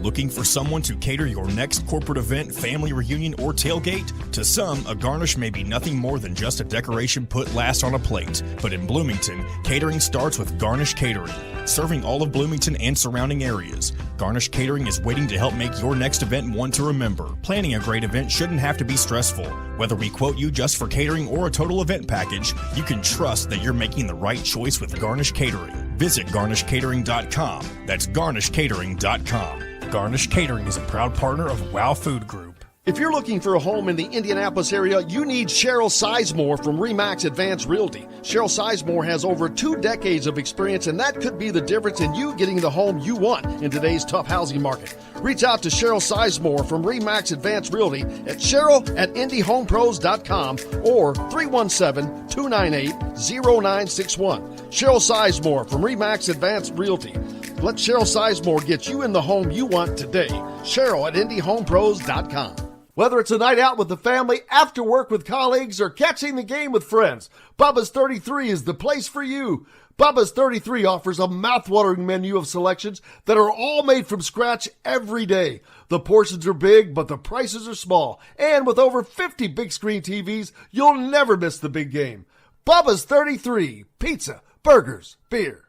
Looking for someone to cater your next corporate event, family reunion, or tailgate? To some, a garnish may be nothing more than just a decoration put last on a plate. But in Bloomington, catering starts with Garnish Catering. Serving all of Bloomington and surrounding areas, Garnish Catering is waiting to help make your next event one to remember. Planning a great event shouldn't have to be stressful. Whether we quote you just for catering or a total event package, you can trust that you're making the right choice with Garnish Catering. Visit garnishcatering.com. That's garnishcatering.com. Garnish Catering is a proud partner of WOW Food Group. If you're looking for a home in the Indianapolis area, you need Cheryl Sizemore from RE/MAX Advanced Realty. Cheryl Sizemore has over 2 decades of experience, and that could be the difference in you getting the home you want in today's tough housing market. Reach out to Cheryl Sizemore from RE/MAX Advanced Realty at cheryl@indyhomepros.com or 317-298-0961. Cheryl Sizemore from RE/MAX Advanced Realty. Let Cheryl Sizemore get you in the home you want today. Cheryl at indyhomepros.com. Whether it's a night out with the family, after work with colleagues, or catching the game with friends, Bubba's 33 is the place for you. Bubba's 33 offers a mouthwatering menu of selections that are all made from scratch every day. The portions are big, but the prices are small. And with over 50 big screen TVs, you'll never miss the big game. Bubba's 33, pizza, burgers, beer.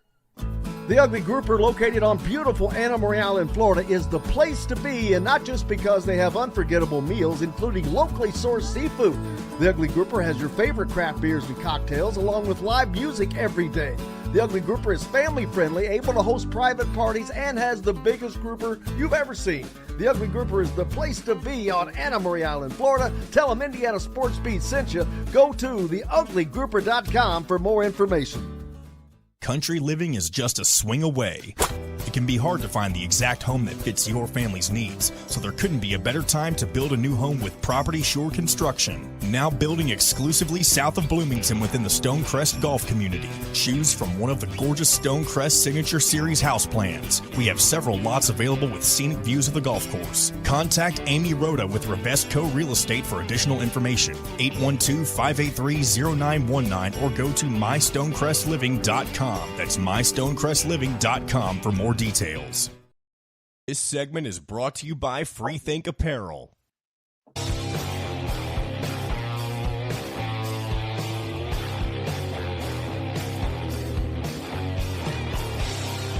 The Ugly Grouper, located on beautiful Anna Maria in Florida, is the place to be, and not just because they have unforgettable meals, including locally sourced seafood. The Ugly Grouper has your favorite craft beers and cocktails, along with live music every day. The Ugly Grouper is family-friendly, able to host private parties, and has the biggest grouper you've ever seen. The Ugly Grouper is the place to be on Anna Maria Island, Florida. Tell them Indiana Sports Beat sent you. Go to theuglygrouper.com for more information. Country living is just a swing away. It can be hard to find the exact home that fits your family's needs, so there couldn't be a better time to build a new home with Property Shore Construction. Now building exclusively south of Bloomington within the Stonecrest Golf Community. Choose from one of the gorgeous Stonecrest Signature Series house plans. We have several lots available with scenic views of the golf course. Contact Amy Rhoda with Revesco Real Estate for additional information. 812-583-0919 or go to mystonecrestliving.com. That's mystonecrestliving.com for more details. This segment is brought to you by Freethink Apparel.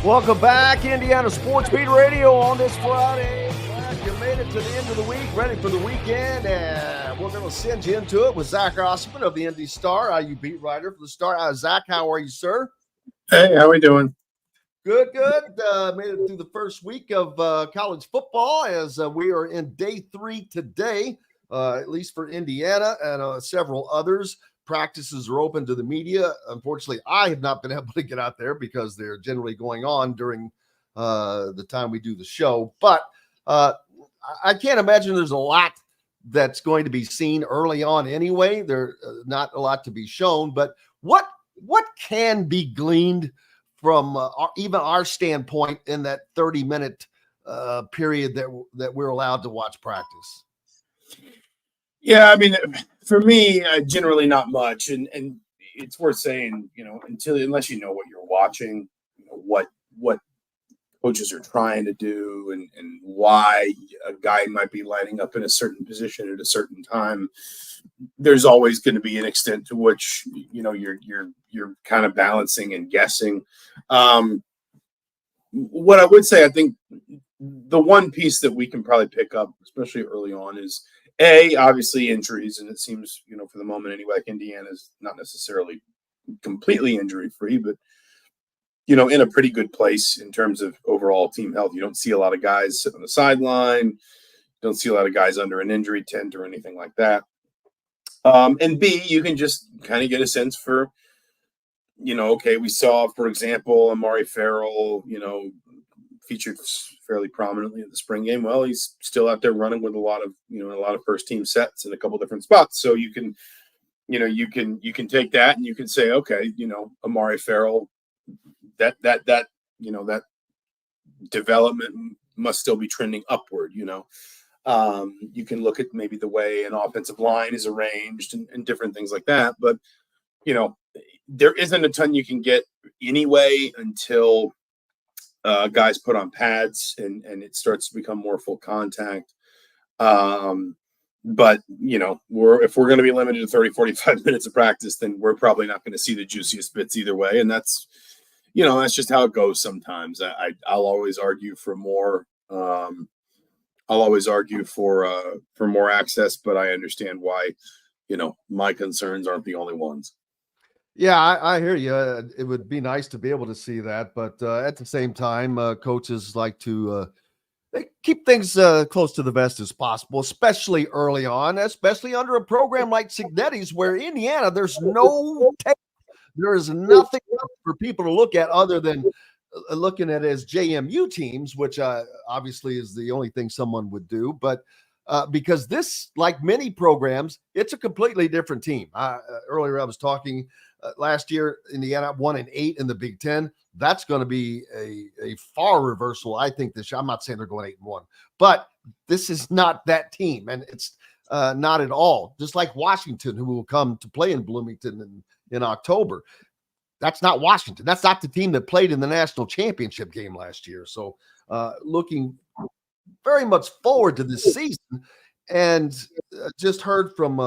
Welcome back, Indiana Sports Beat Radio on this Friday. Glad you made it to the end of the week, ready for the weekend, and we're going to send you into it with Zach Osterman of the IndyStar IU beat writer for the Star. Zach, how are you, sir? Hey, how are we doing? Good. Made it through the first week of college football as we are in day 3 today, at least for Indiana and several others. Practices are open to the media. Unfortunately, I have not been able to get out there because they're generally going on during the time we do the show. But I can't imagine there's a lot that's going to be seen early on anyway. There's not a lot to be shown. But what can be gleaned from even our standpoint in that 30-minute period that we're allowed to watch practice? Yeah, I mean, for me, generally not much, and it's worth saying, unless you know what you're watching, what coaches are trying to do, and why a guy might be lining up in a certain position at a certain time. There's always going to be an extent to which you're kind of balancing and guessing. What I would say, I think the one piece that we can probably pick up, especially early on, is obviously injuries, and it seems for the moment anyway, like Indiana is not necessarily completely injury free, but in a pretty good place in terms of overall team health. You don't see a lot of guys sit on the sideline. Don't see a lot of guys under an injury tent or anything like that. And B, you can just kind of get a sense for, okay, we saw, for example, Amari Farrell, featured fairly prominently in the spring game. Well, he's still out there running with a lot of first team sets in a couple different spots. So you can take that and you can say, okay, Amari Farrell, that development must still be trending upward. You can look at maybe the way an offensive line is arranged and different things like that. But, there isn't a ton you can get anyway until guys put on pads and it starts to become more full contact. But, if we're going to be limited to 30, 45 minutes of practice, then we're probably not going to see the juiciest bits either way. And that's just how it goes sometimes. I'll always argue for more. I'll always argue for more access, but I understand why, my concerns aren't the only ones. Yeah, I hear you. It would be nice to be able to see that, but at the same time, coaches like to they keep things close to the vest as possible, especially early on, especially under a program like Cignetti's, where Indiana, there's no tape. There is nothing for people to look at other than looking at it as JMU teams, which obviously is the only thing someone would do. But because this, like many programs, it's a completely different team. Earlier I was talking last year, Indiana 1-8 in the Big Ten. That's going to be a far reversal, I think, this year. I'm not saying they're going 8-1, but this is not that team, and it's not at all. Just like Washington, who will come to play in Bloomington in October. That's not Washington. That's not the team that played in the national championship game last year. So looking very much forward to this season, and just heard from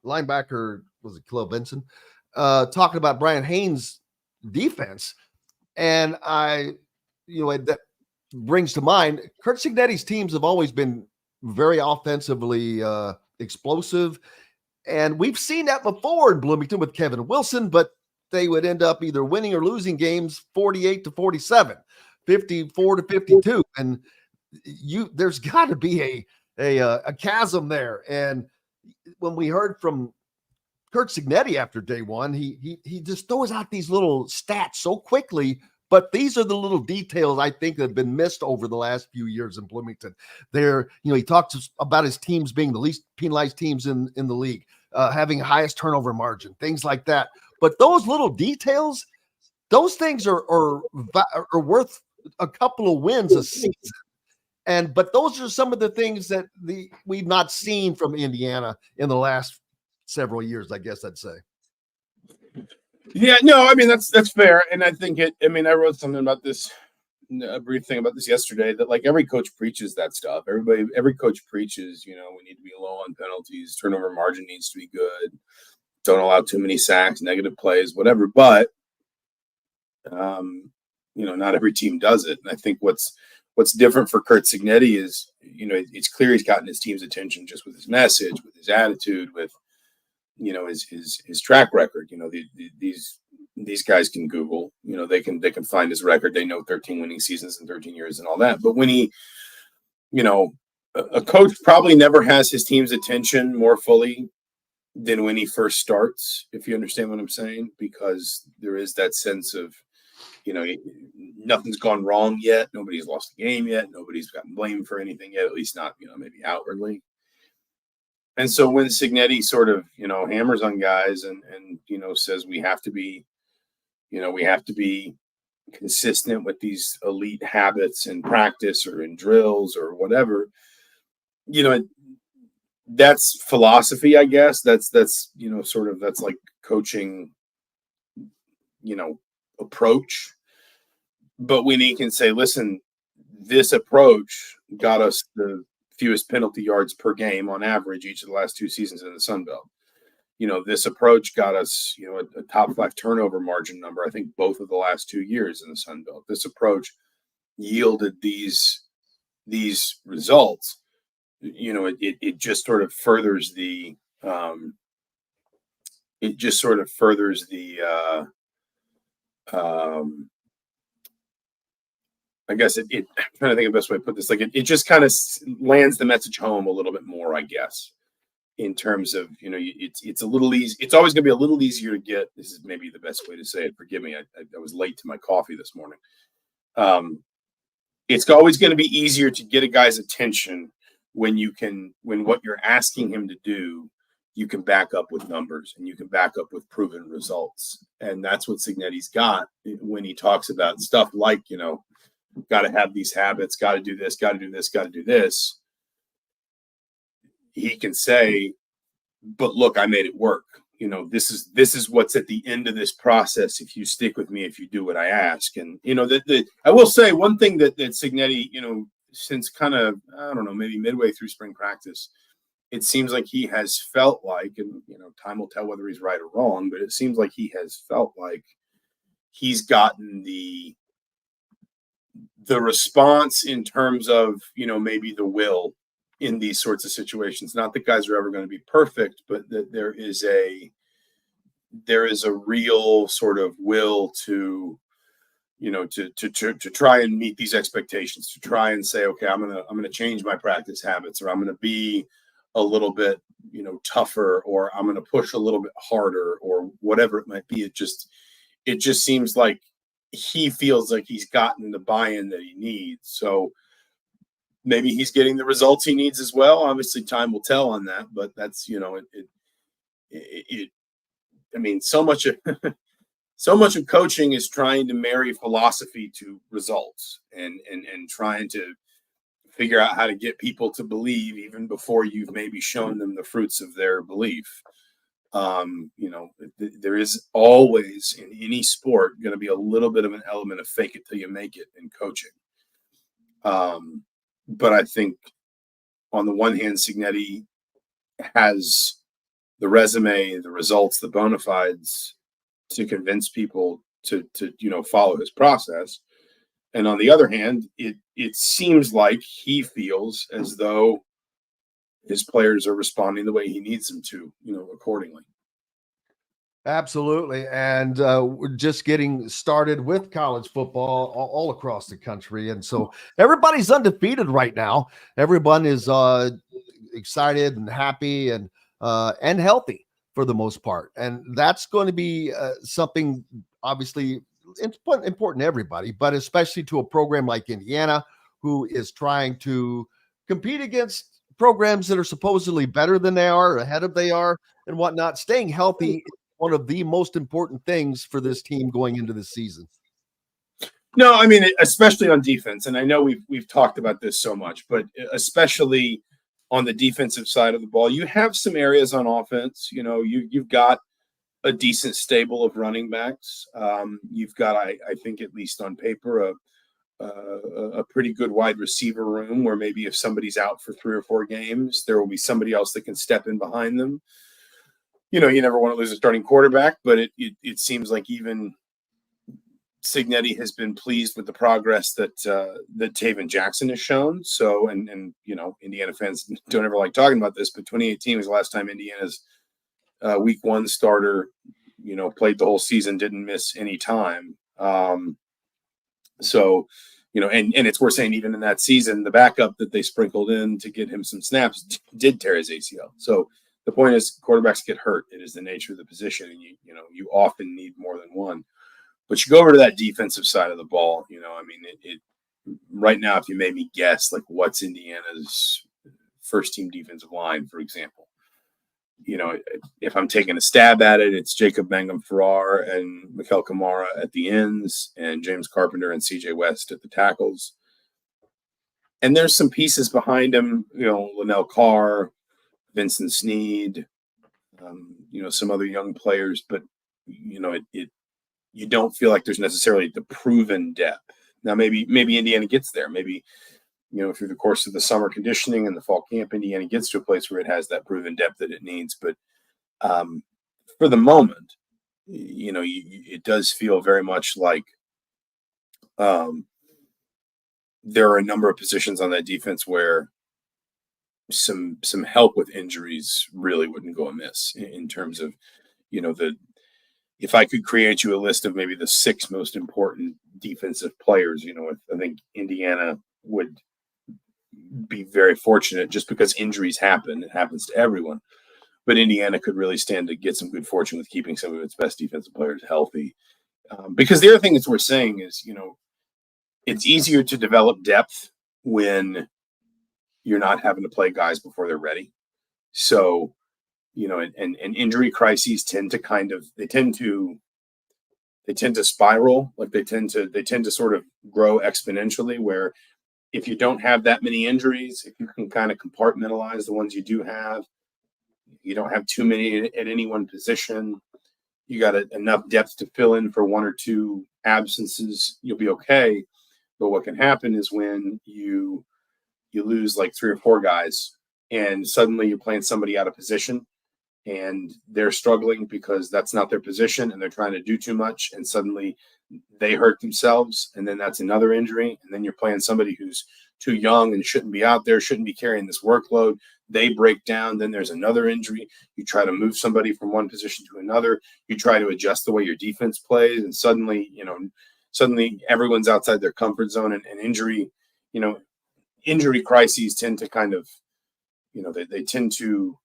linebacker, was it Khalil Benson, talking about Brian Haynes' defense. And that brings to mind, Kurt Cignetti's teams have always been very offensively explosive. And we've seen that before in Bloomington with Kevin Wilson, but they would end up either winning or losing games 48-47, 54-52. And there's got to be a chasm there. And when we heard from Kurt Cignetti after day one, he just throws out these little stats so quickly, but these are the little details I think that have been missed over the last few years in Bloomington. He talked about his teams being the least penalized teams in the league, having highest turnover margin, things like that. But those little details, those things are worth a couple of wins a season. But those are some of the things that we've not seen from Indiana in the last several years, I guess I'd say. Yeah, no, I mean, that's fair. And I think I wrote something about this, a brief thing about this yesterday, that like every coach preaches that stuff. Every coach preaches, we need to be low on penalties, turnover margin needs to be good, don't allow too many sacks, negative plays, whatever. But, not every team does it. And I think what's different for Kurt Cignetti is, it's clear he's gotten his team's attention just with his message, with his attitude, with, his track record. These guys can Google, they can find his record. They know 13 winning seasons in 13 years and all that. But when he, a coach probably never has his team's attention more fully than when he first starts, if you understand what I'm saying, because there is that sense of, nothing's gone wrong yet. Nobody's lost the game yet. Nobody's gotten blamed for anything yet, at least not, maybe outwardly. And so when Cignetti sort of, hammers on guys and says we have to be consistent with these elite habits in practice or in drills or whatever, that's philosophy, I guess. That's that's like coaching, approach. But when he can say, listen, this approach got us the fewest penalty yards per game on average each of the last two seasons in the Sun Belt. This approach got us, a top 5 turnover margin number, I think both of the last 2 years in the Sun Belt. This approach yielded these results. It just sort of furthers the I guess I'm trying to think of the best way to put this. Like it just kind of lands the message home a little bit more, I guess. in terms of, it's a little easy. It's always going to be a little easier to get. This is maybe the best way to say it. Forgive me. I was late to my coffee this morning. It's always going to be easier to get a guy's attention when what you're asking him to do, you can back up with numbers and you can back up with proven results. And that's what Cignetti's got when he talks about stuff like, got to have these habits, got to do this, got to do this, got to do this. He can say, but look, I made it work. This is what's at the end of this process. If you stick with me, if you do what I ask. And, I will say one thing that Cignetti, since kind of, I don't know, maybe midway through spring practice, it seems like he has felt like, and, time will tell whether he's right or wrong, but it seems like he has felt like he's gotten the response in terms of, maybe the will in these sorts of situations. Not that guys are ever going to be perfect, but that there is a real sort of will to try and meet these expectations, to try and say, okay, I'm going to change my practice habits, or I'm going to be a little bit, tougher, or I'm going to push a little bit harder, or whatever it might be. It just seems like he feels like he's gotten the buy-in that he needs. So maybe he's getting the results he needs as well. Obviously, time will tell on that, but that's, so much of coaching is trying to marry philosophy to results and trying to figure out how to get people to believe even before you've maybe shown them the fruits of their belief. There is always in any sport going to be a little bit of an element of fake it till you make it in coaching. But I think on the one hand, Cignetti has the resume, the results, the bona fides to convince people to follow his process. And on the other hand, it seems like he feels as though his players are responding the way he needs them to, accordingly. Absolutely. And we're just getting started with college football all across the country. And so everybody's undefeated right now. Everyone is excited and happy and healthy for the most part. And that's going to be something obviously important to everybody, but especially to a program like Indiana, who is trying to compete against programs that are supposedly better than they are, ahead of they are, and whatnot. Staying healthy is one of the most important things for this team going into the season. No, I mean, especially on defense. And I know we've talked about this so much, but especially on the defensive side of the ball, you have some areas on offense. You've got a decent stable of running backs. You've got, I think, at least on paper, a pretty good wide receiver room where maybe if somebody's out for 3 or 4 games, there will be somebody else that can step in behind them. You never want to lose a starting quarterback, but it seems like even Cignetti has been pleased with the progress that Taven Jackson has shown. So, and Indiana fans don't ever like talking about this, but 2018 was the last time Indiana's week 1 starter, played the whole season, didn't miss any time. So, and it's worth saying even in that season, the backup that they sprinkled in to get him some snaps did tear his ACL. So the point is quarterbacks get hurt. It is the nature of the position, and you often need more than one. But you go over to that defensive side of the ball, it right now, if you made me guess, like what's Indiana's first team defensive line, for example, if I'm taking a stab at it, it's Jacob Mangum-Farrar and Mikel Kamara at the ends and James Carpenter and CJ West at the tackles. And there's some pieces behind him, Linnell Carr, Vincent Sneed, some other young players, but, you don't feel like there's necessarily the proven depth. Now, maybe Indiana gets there. Maybe, through the course of the summer conditioning and the fall camp, Indiana gets to a place where it has that proven depth that it needs. But for the moment, it does feel very much like there are a number of positions on that defense where some help with injuries really wouldn't go amiss in terms of, if I could create you a list of maybe the 6 most important defensive players, I think Indiana would be very fortunate just because injuries happen. It happens to everyone. but Indiana could really stand to get some good fortune with keeping some of its best defensive players healthy. Because the other thing that's worth saying is, it's easier to develop depth when you're not having to play guys before they're ready. So, and injury crises tend to spiral. Like they tend to sort of grow exponentially, where if you don't have that many injuries, if you can kind of compartmentalize the ones you do have, you don't have too many at any one position, you got enough depth to fill in for one or two absences, you'll be okay. But what can happen is when you lose like 3 or 4 guys and suddenly you're playing somebody out of position and they're struggling because that's not their position and they're trying to do too much, and suddenly they hurt themselves, and then that's another injury, and then you're playing somebody who's too young and shouldn't be out there, shouldn't be carrying this workload. They break down, then there's another injury. You try to move somebody from one position to another. You try to adjust the way your defense plays, and suddenly everyone's outside their comfort zone, and injury crises tend to kind of, they tend to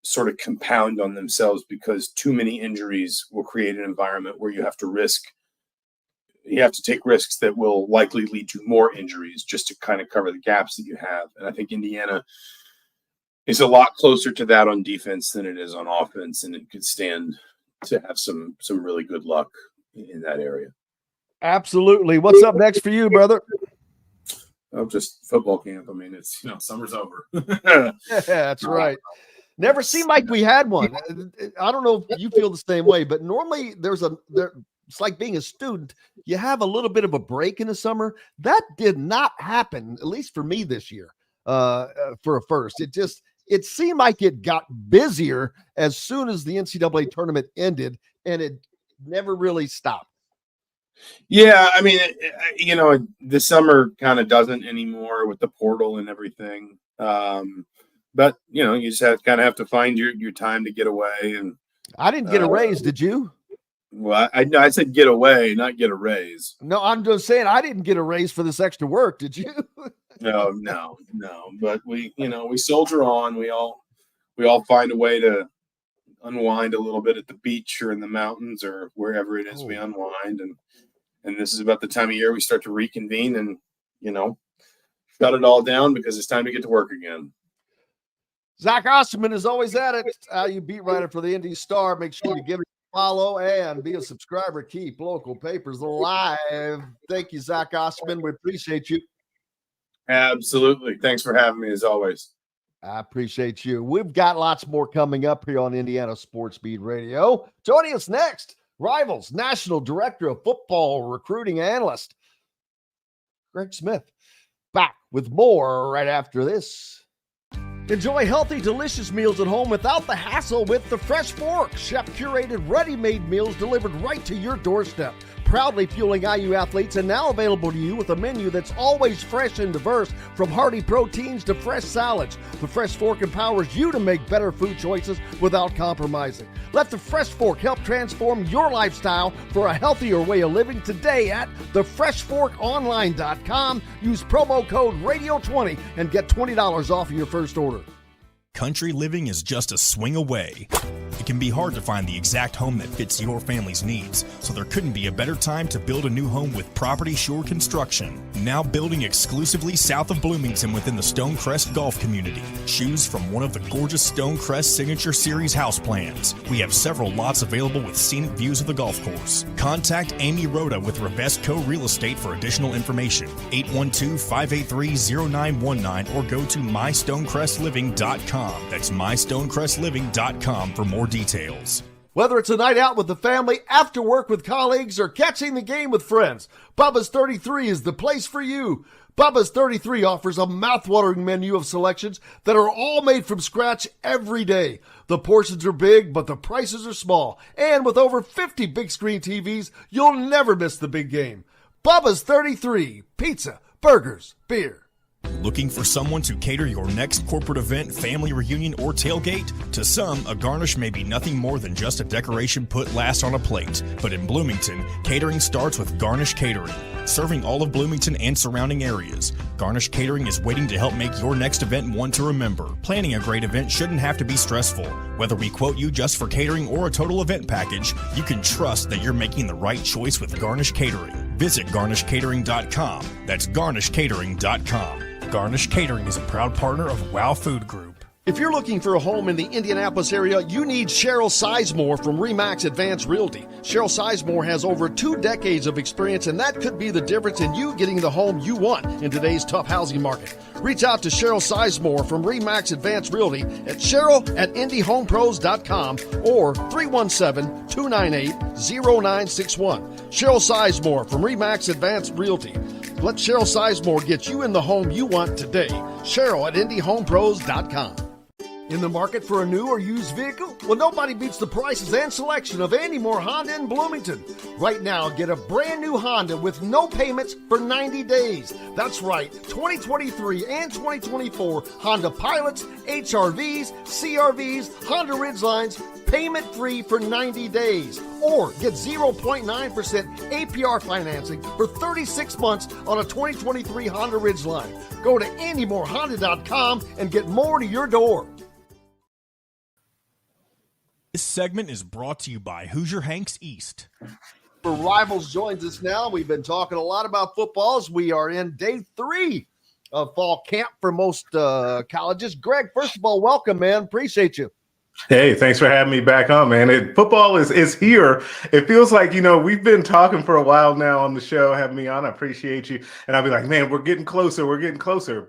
sort of compound on themselves because too many injuries will create an environment where you have to take risks that will likely lead to more injuries just to kind of cover the gaps that you have. And I think Indiana is a lot closer to that on defense than it is on offense, and it could stand to have some really good luck in that area. Absolutely. What's up next for you, brother? Oh, just football camp. I mean, it's, summer's over. Yeah, that's right. Never seemed like we had one. I don't know if you feel the same way, but normally it's like being a student. You have a little bit of a break in the summer. That did not happen, at least for me this year, for a first. It seemed like it got busier as soon as the NCAA tournament ended, and it never really stopped. Yeah, I mean, the summer kind of doesn't anymore with the portal and everything. But, you just kind of have to find your time to get away. And I didn't get a raise, did you? Well, I said get away, not get a raise. No, I'm just saying I didn't get a raise for this extra work, did you? No. But we soldier on. We all find a way to unwind a little bit at the beach or in the mountains or wherever it is we unwind. And this is about the time of year we start to reconvene and, shut it all down because it's time to get to work again. Zach Osterman is always at it. You beat writer for the IndyStar. Make sure you give it a follow and be a subscriber. Keep local papers alive. Thank you, Zach Osterman. We appreciate you. Absolutely. Thanks for having me as always. I appreciate you. We've got lots more coming up here on Indiana Sports Beat Radio. Joining us next, Rivals National Director of Football Recruiting Analyst, Greg Smith. Back with more right after this. Enjoy healthy, delicious meals at home without the hassle with the Fresh Fork. Chef-curated, ready-made meals delivered right to your doorstep. Proudly fueling IU athletes and now available to you with a menu that's always fresh and diverse, from hearty proteins to fresh salads. The Fresh Fork empowers you to make better food choices without compromising. Let the Fresh Fork help transform your lifestyle for a healthier way of living today at thefreshforkonline.com. Use promo code RADIO20 and get $20 off your first order. Country living is just a swing away. It can be hard to find the exact home that fits your family's needs, so there couldn't be a better time to build a new home with Property Shore Construction. Now building exclusively south of Bloomington within the Stonecrest Golf community. Choose from one of the gorgeous Stonecrest Signature Series house plans. We have several lots available with scenic views of the golf course. Contact Amy Rhoda with Revesco Real Estate for additional information. 812-583-0919 or go to mystonecrestliving.com. That's mystonecrestliving.com for more details. Whether it's a night out with the family, after work with colleagues, or catching the game with friends, Bubba's 33 is the place for you. Bubba's 33 offers a mouthwatering menu of selections that are all made from scratch every day. The portions are big, but the prices are small. And with over 50 big screen TVs, you'll never miss the big game. Bubba's 33, pizza, burgers, beer, Looking for someone to cater your next corporate event, family reunion, or tailgate? To some, a garnish may be nothing more than just a decoration put last on a plate. But in Bloomington, catering starts with Garnish Catering. Serving all of Bloomington and surrounding areas, Garnish Catering is waiting to help make your next event one to remember. Planning a great event shouldn't have to be stressful. Whether we quote you just for catering or a total event package, you can trust that you're making the right choice with Garnish Catering. Visit garnishcatering.com. That's garnishcatering.com. Garnish Catering is a proud partner of WOW Food Group. If you're looking for a home in the Indianapolis area, you need Cheryl Sizemore from RE/MAX Advanced Realty. Cheryl Sizemore has over 2 decades of experience, and that could be the difference in you getting the home you want in today's tough housing market. Reach out to Cheryl Sizemore from RE/MAX Advanced Realty at cheryl@indyhomepros.com or 317-298-0961. Cheryl Sizemore from RE/MAX Advanced Realty. Let Cheryl Sizemore get you in the home you want today. Cheryl@indyhomepros.com. In the market for a new or used vehicle? Well, nobody beats the prices and selection of Andy Moore Honda in Bloomington. Right now, get a brand new Honda with no payments for 90 days. That's right, 2023 and 2024 Honda Pilots, HRVs, CRVs, Honda Ridgelines, payment-free for 90 days. Or get 0.9% APR financing for 36 months on a 2023 Honda Ridgeline. Go to AndyMooreHonda.com and get more to your door. This segment is brought to you by Hoosier Hanks East. For Rivals joins us now. We've been talking a lot about football as we are in day 3 of fall camp for most colleges. Greg, first of all, welcome, man. Appreciate you. Hey, thanks for having me back on, man. Football is here. It feels like, we've been talking for a while now on the show, having me on. I appreciate you. And I'll be like, man, we're getting closer.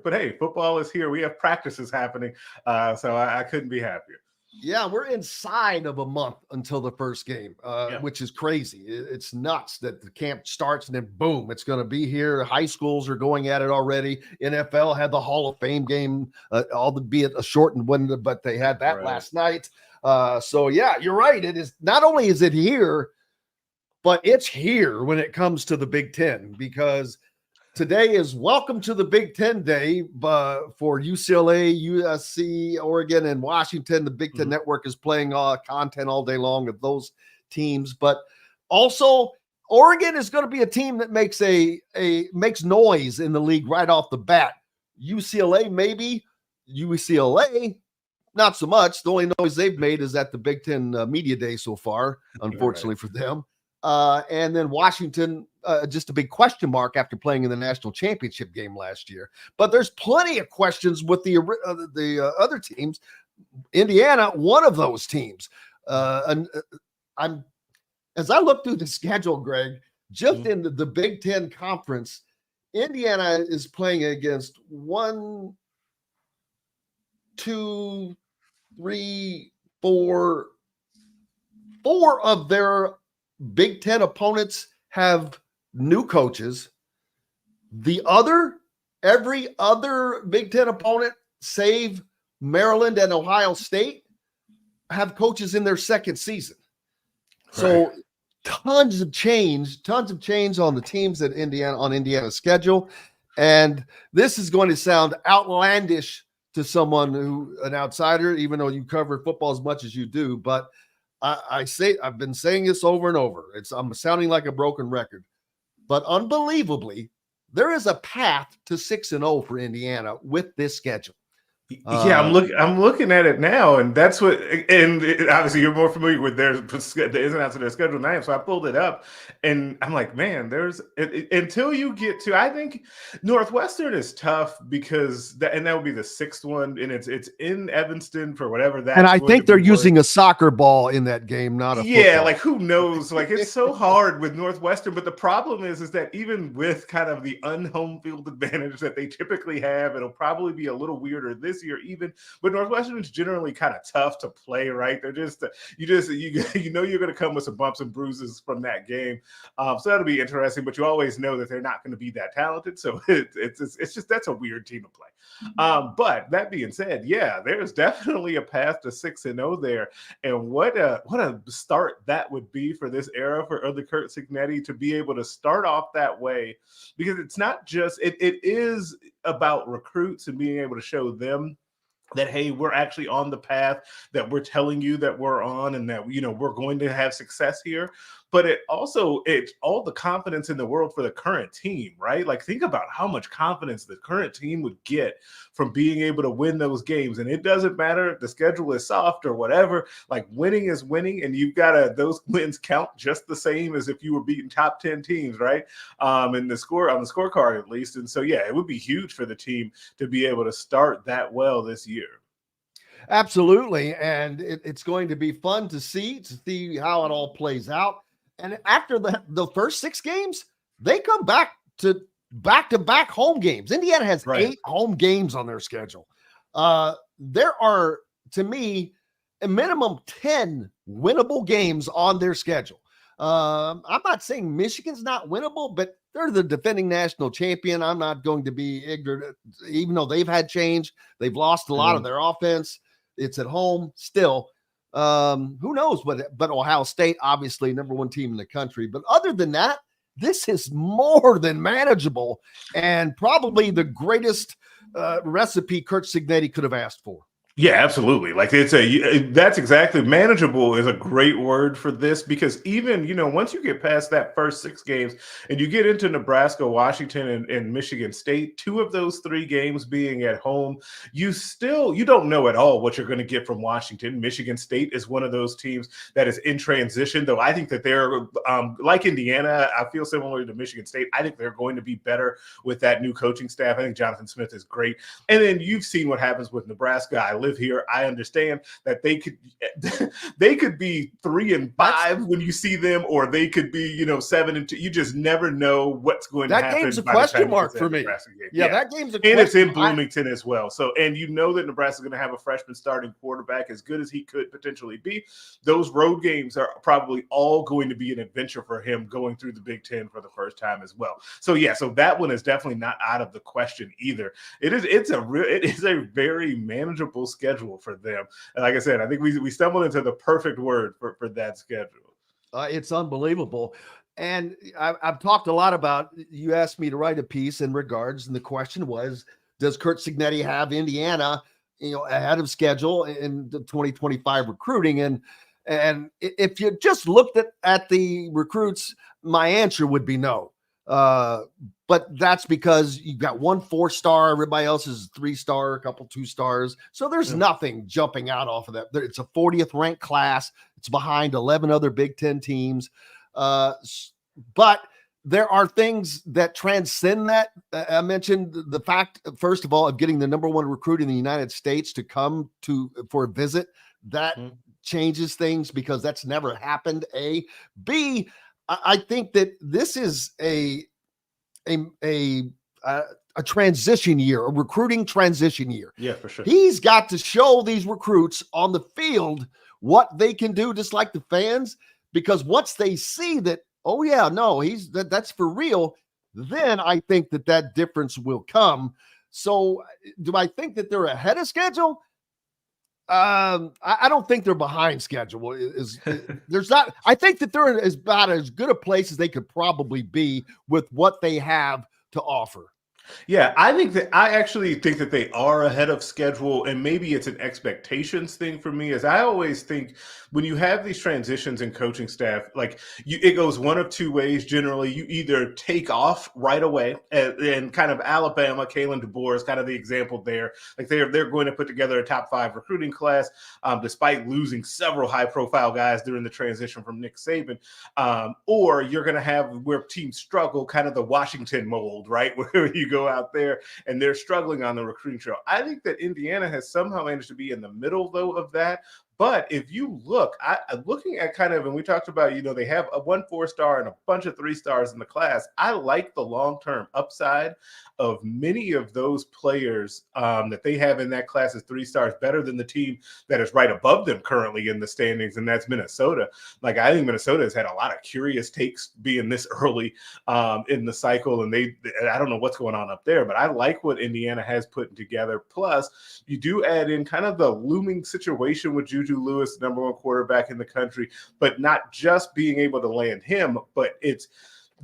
But hey, football is here. We have practices happening. So I couldn't be happier. Yeah, we're inside of a month until the first game, which is crazy. It's nuts that the camp starts and then boom, it's going to be here. High schools are going at it already. NFL had the Hall of Fame game, albeit a shortened one, but they had that last night. So yeah, you're right. It is not only is it here, but it's here when it comes to the Big Ten, because today is Welcome to the Big Ten Day for UCLA, USC, Oregon, and Washington. The Big Ten Network is playing content all day long of those teams. But also, Oregon is going to be a team that makes makes noise in the league right off the bat. UCLA, maybe. UCLA, not so much. The only noise they've made is at the Big Ten Media Day so far, unfortunately for them. And then Washington, just a big question mark after playing in the national championship game last year. But there's plenty of questions with the other teams. Indiana, one of those teams. And as I look through the schedule, Greg, just in the Big Ten Conference, Indiana is playing against 1, 2, 3, 4 of their Big Ten opponents have new coaches. Every other Big Ten opponent, save Maryland and Ohio State, have coaches in their second season. So tons of change on the teams on Indiana's schedule. And this is going to sound outlandish to an outsider, even though you cover football as much as you do, but I've been saying this over and over. I'm sounding like a broken record, but unbelievably, there is a path to 6-0 for Indiana with this schedule. Yeah, I'm looking at it now, and that's what. And obviously, you're more familiar with the ins and outs of their schedule than I am. So I pulled it up, and I'm like, man, until you get to. I think Northwestern is tough because that would be the 6th one, and it's in Evanston for whatever that. And I think they're using a soccer ball in that game, not a football. Like who knows? Like it's so hard with Northwestern, but the problem is that even with kind of the unhome field advantage that they typically have, it'll probably be a little weirder this year even, but Northwestern is generally kind of tough to play, right? They're just you're going to come with some bumps and bruises from that game, so that'll be interesting, but you always know that they're not going to be that talented, so it's just that's a weird team to play. But that being said, yeah, there's definitely a path to 6-0 there, and what a start that would be for this era for Kurt Cignetti to be able to start off that way, because it's not just it is about recruits and being able to show them that, hey, we're actually on the path that we're telling you that we're on, and that, we're going to have success here. But it's all the confidence in the world for the current team, right? Like, think about how much confidence the current team would get from being able to win those games. And it doesn't matter if the schedule is soft or whatever, like, winning is winning, and you've got those wins count just the same as if you were beating top 10 teams, right? In the scorecard at least. And so, yeah, it would be huge for the team to be able to start that well this year. Absolutely. And it's going to be fun to see how it all plays out. And after the first 6 games, they come back to back-to-back home games. Indiana has 8 home games on their schedule. There are, to me, a minimum 10 winnable games on their schedule. I'm not saying Michigan's not winnable, but they're the defending national champion. I'm not going to be ignorant, even though they've had change. They've lost a lot of their offense. It's at home still. Who knows? But Ohio State, obviously, number 1 team in the country. But other than that, this is more than manageable, and probably the greatest recipe Kurt Cignetti could have asked for. Yeah, absolutely. Like, that's exactly, manageable is a great word for this, because even, once you get past that first 6 games and you get into Nebraska, Washington, and Michigan State, 2 of those 3 games being at home, you don't know at all what you're going to get from Washington. Michigan State is one of those teams that is in transition, though I think that they're like Indiana. I feel similar to Michigan State. I think they're going to be better with that new coaching staff. I think Jonathan Smith is great. And then you've seen what happens with Nebraska. I live here. I understand that they could be 3-5 when you see them, or they could be 7-2. You just never know what's going to happen. That game's a question mark for me. Yeah, that game's a question. And it's in Bloomington as well. So, and that Nebraska's going to have a freshman starting quarterback, as good as he could potentially be. Those road games are probably all going to be an adventure for him, going through the Big Ten for the first time as well. So yeah, so that one is definitely not out of the question either. It is a very manageable schedule for them. And like I said, I think we stumbled into the perfect word for that schedule. It's unbelievable. And I've talked a lot about, you asked me to write a piece in regards, and the question was, does Kurt Cignetti have Indiana, ahead of schedule in the 2025 recruiting? And if you just looked at the recruits, my answer would be no. But that's because you've got 1 4-star, everybody else is 3-star, a couple 2-stars. So there's nothing jumping out off of that. It's a 40th ranked class. It's behind 11 other Big Ten teams. But there are things that transcend that. I mentioned the fact, first of all, of getting the number 1 recruit in the United States to come for a visit. That changes things, because that's never happened. A. B, I think that this is a transition year, a recruiting transition year. Yeah, for sure. He's got to show these recruits on the field what they can do, just like the fans, because once they see that, oh yeah, no, that's for real, then I think that difference will come. So do I think that they're ahead of schedule? I don't think they're behind schedule. There's not. I think that they're about as good a place as they could probably be with what they have to offer. Yeah, I actually think that they are ahead of schedule, and maybe it's an expectations thing for me. As I always think, when you have these transitions in coaching staff, like it goes one of 2 ways. Generally, you either take off right away, and kind of Alabama, Kalen DeBoer is kind of the example there. Like they're going to put together a top 5 recruiting class, despite losing several high-profile guys during the transition from Nick Saban. Or you're going to have where teams struggle, kind of the Washington mold, right, where you go out there and they're struggling on the recruiting trail. I think that Indiana has somehow managed to be in the middle, though, of that. But if you look, looking at kind of, and we talked about, they have a 1 4-star and a bunch of 3-stars in the class. I like the long-term upside of many of those players that they have in that class as 3-stars, better than the team that is right above them currently in the standings, and that's Minnesota. Like, I think Minnesota has had a lot of curious takes being this early in the cycle, and I don't know what's going on up there, but I like what Indiana has put together. Plus, you do add in kind of the looming situation with Juju Lewis, number 1 quarterback in the country, but not just being able to land him, but it's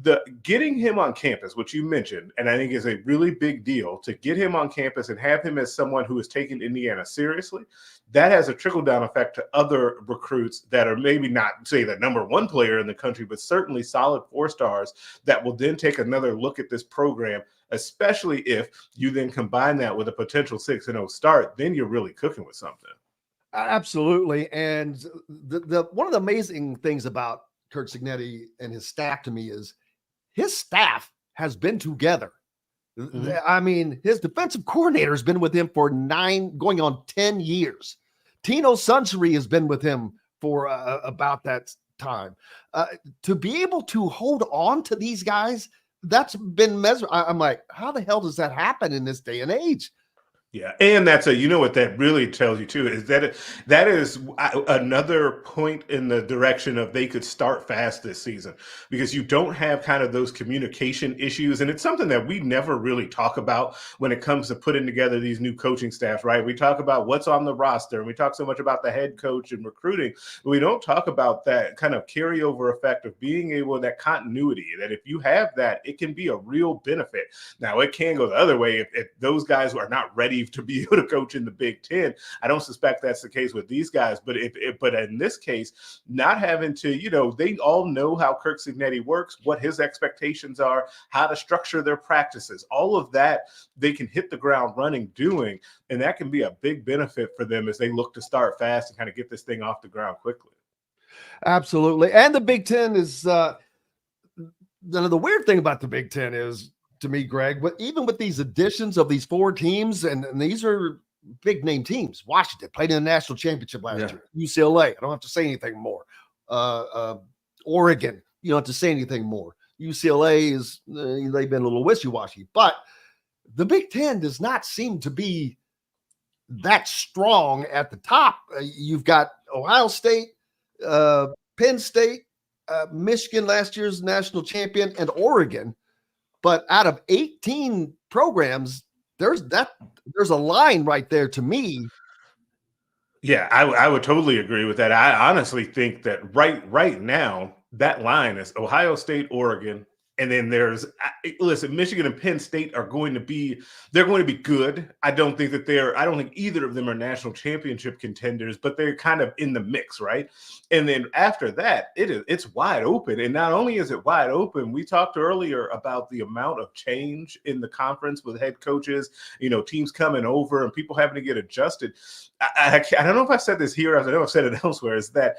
the getting him on campus, which you mentioned, and I think is a really big deal to get him on campus and have him as someone who is taking Indiana seriously. That has a trickle-down effect to other recruits that are maybe not, say, the number one player in the country, but certainly solid 4-stars that will then take another look at this program, especially if you then combine that with a potential 6-0 start. Then you're really cooking with something. Absolutely. And the one of the amazing things about Curt Cignetti and his staff to me is his staff has been together. Mm-hmm. I mean, his defensive coordinator has been with him for 9, going on 10 years. Tino Sunseri has been with him for about that time. To be able to hold on to these guys, that's been mesmerizing. I'm like, how the hell does that happen in this day and age? Yeah, and that's you know what that really tells you too is that that is another point in the direction of they could start fast this season, because you don't have kind of those communication issues, and it's something that we never really talk about when it comes to putting together these new coaching staffs, right? We talk about what's on the roster, and we talk so much about the head coach and recruiting, but we don't talk about that kind of carryover effect of being able, that continuity, that if you have that, it can be a real benefit. Now, it can go the other way if those guys are not ready to be able to coach in the Big Ten. I don't suspect that's the case with these guys, but but in this case, not having to, you know, they all know how Curt Cignetti works, what his expectations are, how to structure their practices, all of that they can hit the ground running doing, and that can be a big benefit for them as they look to start fast and kind of get this thing off the ground quickly. Absolutely. And the Big Ten is the weird thing about the Big Ten is, to me, Greg, but even with these additions of these 4 teams, and these are big name teams. Washington played in the national championship last year. UCLA, I don't have to say anything more. Oregon, you don't have to say anything more. UCLA is they've been a little wishy-washy, but the Big Ten does not seem to be that strong at the top. You've got Ohio State, Penn State, Michigan, last year's national champion, and Oregon. But out of 18 programs, there's a line right there to me. Yeah, I would totally agree with that. I honestly think that right now, that line is Ohio State, Oregon, and then there's Michigan and Penn State are going to be good. I don't think either of them are national championship contenders, but they're kind of in the mix, right? And then after that, it's wide open. And not only is it wide open, we talked earlier about the amount of change in the conference with head coaches, you know, teams coming over and people having to get adjusted. I don't know if I said this here, I know I've said it elsewhere, is that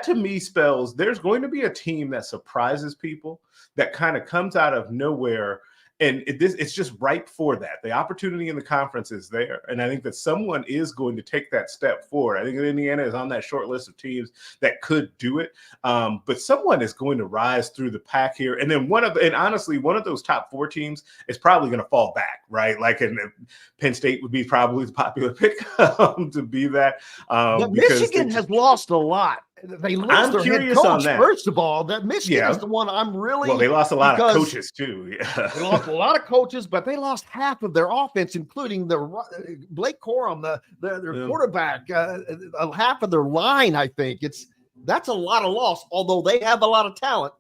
to me spells there's going to be a team that surprises people, that kind of comes out of nowhere, and it's just ripe for that. The opportunity in the conference is there, and I think that someone is going to take that step forward. I think that Indiana is on that short list of teams that could do it, but someone is going to rise through the pack here, and then honestly, one of those top 4 teams is probably going to fall back, right? Like, and Penn State would be probably the popular pick to be that. But Michigan has lost a lot. They lost their head coach, first of all. That Michigan is the one I'm really... Well, they lost a lot of coaches, too. Yeah. They lost a lot of coaches, but they lost half of their offense, including Blake Corum, their quarterback, half of their line, I think. That's a lot of loss, although they have a lot of talent.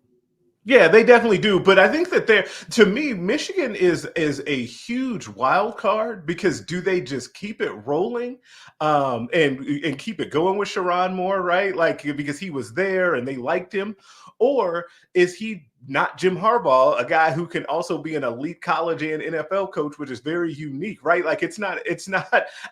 Yeah, they definitely do. But I think that to me, Michigan is a huge wild card, because do they just keep it rolling and keep it going with Sherrone Moore, right? Like, because he was there and they liked him, or is he not Jim Harbaugh, a guy who can also be an elite college and NFL coach, which is very unique, right? Like, it's not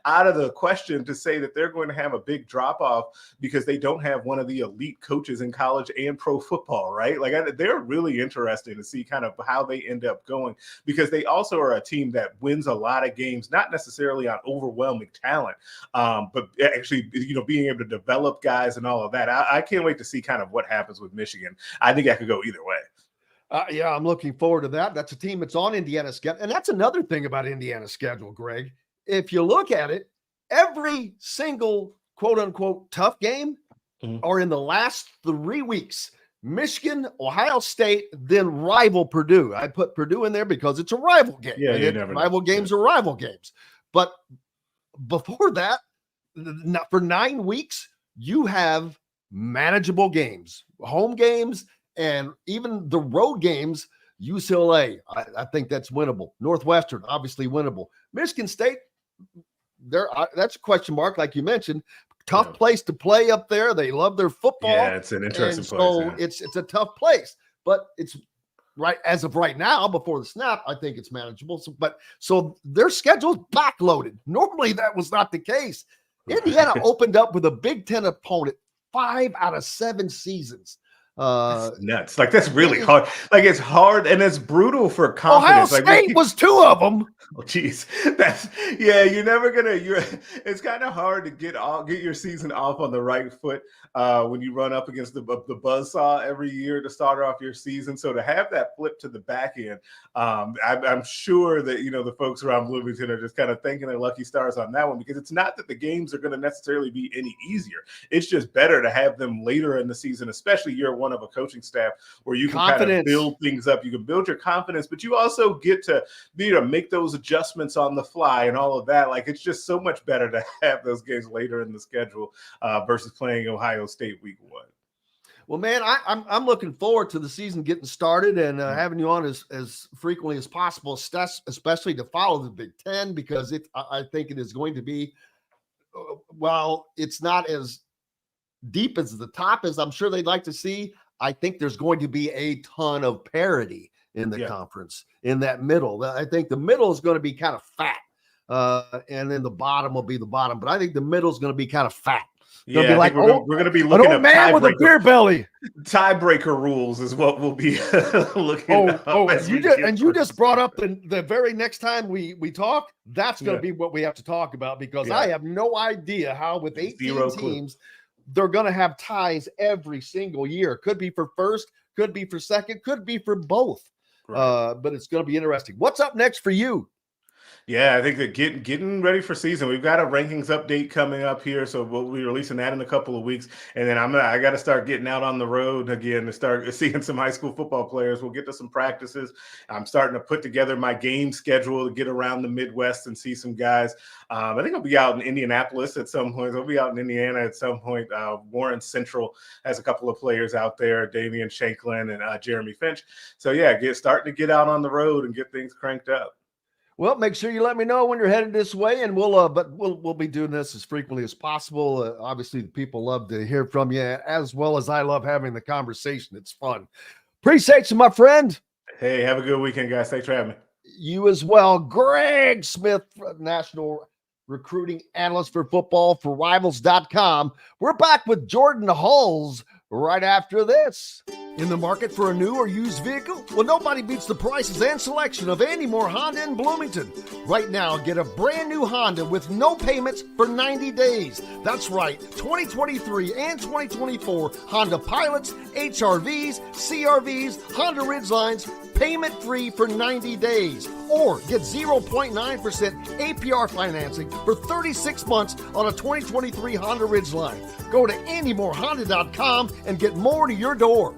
out of the question to say that they're going to have a big drop off because they don't have one of the elite coaches in college and pro football, right? Like, they're really interesting to see kind of how they end up going, because they also are a team that wins a lot of games, not necessarily on overwhelming talent, but actually, you know, being able to develop guys and all of that. I can't wait to see kind of what happens with Michigan. I think that could go either way. Yeah, I'm looking forward to that. That's a team that's on Indiana's schedule. And that's another thing about Indiana's schedule, Greg. If you look at it, every single quote-unquote tough game are in the last 3 weeks. Michigan, Ohio State, then rival Purdue. I put Purdue in there because it's a rival game. Yeah, rival games are rival games. But before that, for 9 weeks, you have manageable games, home games, And even the road games, UCLA, I think that's winnable. Northwestern, obviously winnable. Michigan State, that's a question mark, like you mentioned. Tough place to play up there. They love their football. Yeah, it's an interesting place. So it's a tough place, but it's right as of right now before the snap. I think it's manageable. So their schedule's backloaded. Normally that was not the case. Indiana opened up with a Big Ten opponent 5 out of 7 seasons. That's nuts. Like, that's really hard. Like, it's hard and it's brutal for confidence. Ohio State was 2 of them. Oh, geez. You're never gonna. It's kind of hard to get your season off on the right foot when you run up against the buzzsaw every year to start off your season. So to have that flip to the back end, I'm sure that the folks around Bloomington are just kind of thanking their lucky stars on that one, because it's not that the games are going to necessarily be any easier. It's just better to have them later in the season, especially year one of a coaching staff, where you can kind of build things up. You can build your confidence, but you also get to make those adjustments on the fly and all of that. Like, it's just so much better to have those games later in the schedule versus playing Ohio State week 1. Well, man, I'm looking forward to the season getting started and having you on as frequently as possible, especially to follow the Big Ten, because I think it is going to be, while it's not as deep as the top as I'm sure they'd like to see, I think there's going to be a ton of parity in the conference in that middle. I think the middle is going to be kind of fat, and then the bottom will be the bottom. But I think the middle is going to be kind of fat. We're going to be looking at man with a beer belly. Tiebreaker rules is what we'll be looking at. You just brought up the very next time we talk. That's going to be what we have to talk about, because I have no idea how with 18 teams they're going to have ties every single year. Could be for first, could be for second, could be for both. Right. But it's going to be interesting. What's up next for you? Yeah, I think that getting ready for season. We've got a rankings update coming up here, so we'll be releasing that in a couple of weeks. And then I got to start getting out on the road again to start seeing some high school football players. We'll get to some practices. I'm starting to put together my game schedule to get around the Midwest and see some guys. I think I'll be out in Indianapolis at some point. I'll be out in Indiana at some point. Warren Central has a couple of players out there, Damian Shanklin and Jeremy Finch. So yeah, starting to get out on the road and get things cranked up. Well, make sure you let me know when you're headed this way, and we'll be doing this as frequently as possible. Obviously, the people love to hear from you, as well as I love having the conversation. It's fun. Appreciate you, my friend. Hey, have a good weekend, guys. Thanks for having me. You as well. Greg Smith, national recruiting analyst for football for Rivals.com. We're back with Jordan Hulls right after this. In the market for a new or used vehicle? Well, nobody beats the prices and selection of Andy Moore Honda in Bloomington. Right now, get a brand new Honda with no payments for 90 days. That's right, 2023 and 2024 Honda Pilots, HRVs, CRVs, Honda Ridgelines, payment-free for 90 days. Or get 0.9% APR financing for 36 months on a 2023 Honda Ridgeline. Go to AndyMooreHonda.com and get more to your door.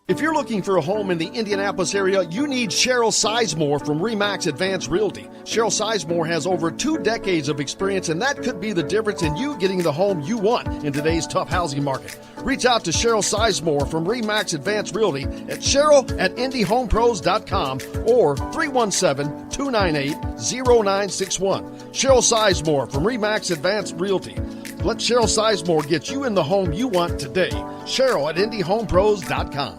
If you're looking for a home in the Indianapolis area, you need Cheryl Sizemore from RE/MAX Advanced Realty. Cheryl Sizemore has over 2 decades of experience, and that could be the difference in you getting the home you want in today's tough housing market. Reach out to Cheryl Sizemore from RE/MAX Advanced Realty at Cheryl@IndyHomePros.com or 317-298-0961. Cheryl Sizemore from RE/MAX Advanced Realty. Let Cheryl Sizemore get you in the home you want today. Cheryl@IndyHomePros.com.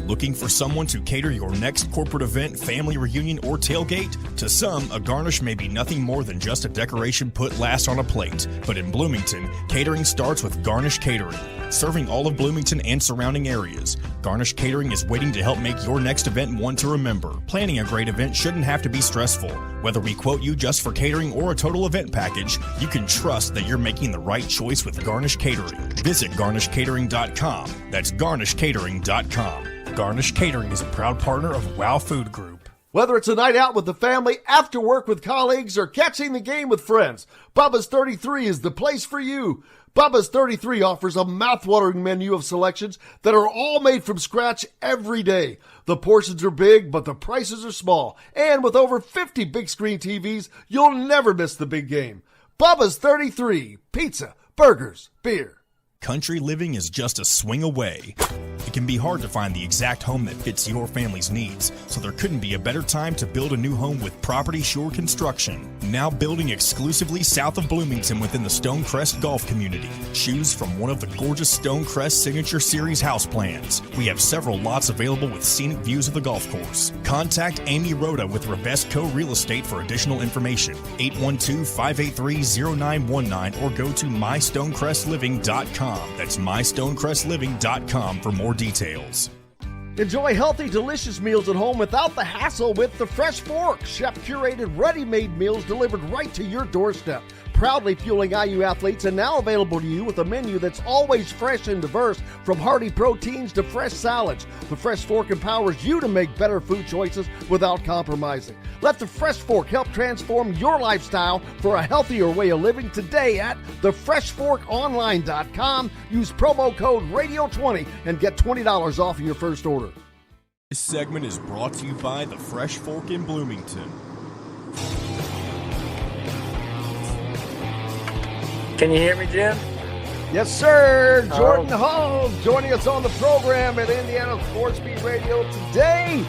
Looking for someone to cater your next corporate event, family reunion, or tailgate? To some, a garnish may be nothing more than just a decoration put last on a plate. But in Bloomington, catering starts with Garnish Catering. Serving all of Bloomington and surrounding areas, Garnish Catering is waiting to help make your next event one to remember. Planning a great event shouldn't have to be stressful. Whether we quote you just for catering or a total event package, you can trust that you're making the right choice with Garnish Catering. Visit garnishcatering.com. That's garnishcatering.com. Garnish Catering is a proud partner of WOW Food Group. Whether it's a night out with the family, after work with colleagues, or catching the game with friends, Bubba's 33 is the place for you. Bubba's 33 offers a mouthwatering menu of selections that are all made from scratch every day. The portions are big, but the prices are small. And with over 50 big screen TVs, you'll never miss the big game. Bubba's 33, pizza, burgers, beer. country living is just a swing away. It can be hard to find the exact home that fits your family's needs, so there couldn't be a better time to build a new home with Property Shore Construction. Now building exclusively south of Bloomington within the Stonecrest Golf community. Choose from one of the gorgeous Stonecrest Signature Series house plans. We have several lots available with scenic views of the golf course. Contact Amy Rhoda with Revesco Real Estate for additional information. 812-583-0919 or go to mystonecrestliving.com. That's mystonecrestliving.com for more details. Enjoy healthy, delicious meals at home without the hassle with the Fresh Fork. Chef-curated, ready-made meals delivered right to your doorstep. Proudly fueling IU athletes and now available to you with a menu that's always fresh and diverse, from hearty proteins to fresh salads. The Fresh Fork empowers you to make better food choices without compromising. Let the Fresh Fork help transform your lifestyle for a healthier way of living today at thefreshforkonline.com. Use promo code RADIO20 and get $20 off your first order. This segment is brought to you by the Fresh Fork in Bloomington. Can you hear me, Jim? Yes, sir. Jordan Hall joining us on the program at Indiana Sports Beat Radio today.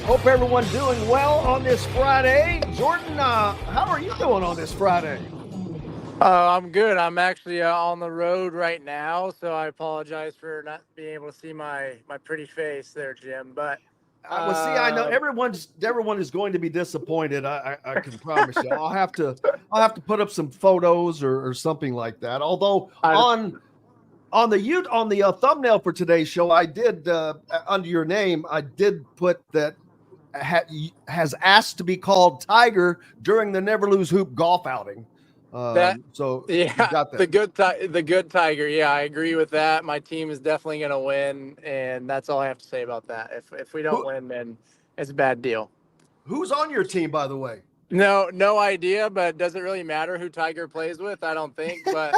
Hope everyone's doing well on this Friday. Jordan, how are you doing on this Friday? I'm good. I'm actually on the road right now, so I apologize for not being able to see my pretty face there, Jim. But well, see, I know everyone is going to be disappointed. I can promise you. I'll have to put up some photos or something like that. Although on the thumbnail for today's show, I did under your name, I did put that has asked to be called Tiger during the Never Lose Hoop golf outing. So yeah, you got that. the good Tiger. Yeah, I agree with that. My team is definitely going to win, and that's all I have to say about that. If we don't win, then it's a bad deal. Who's on your team, by the way? No idea, but does it really matter who Tiger plays with? I don't think. But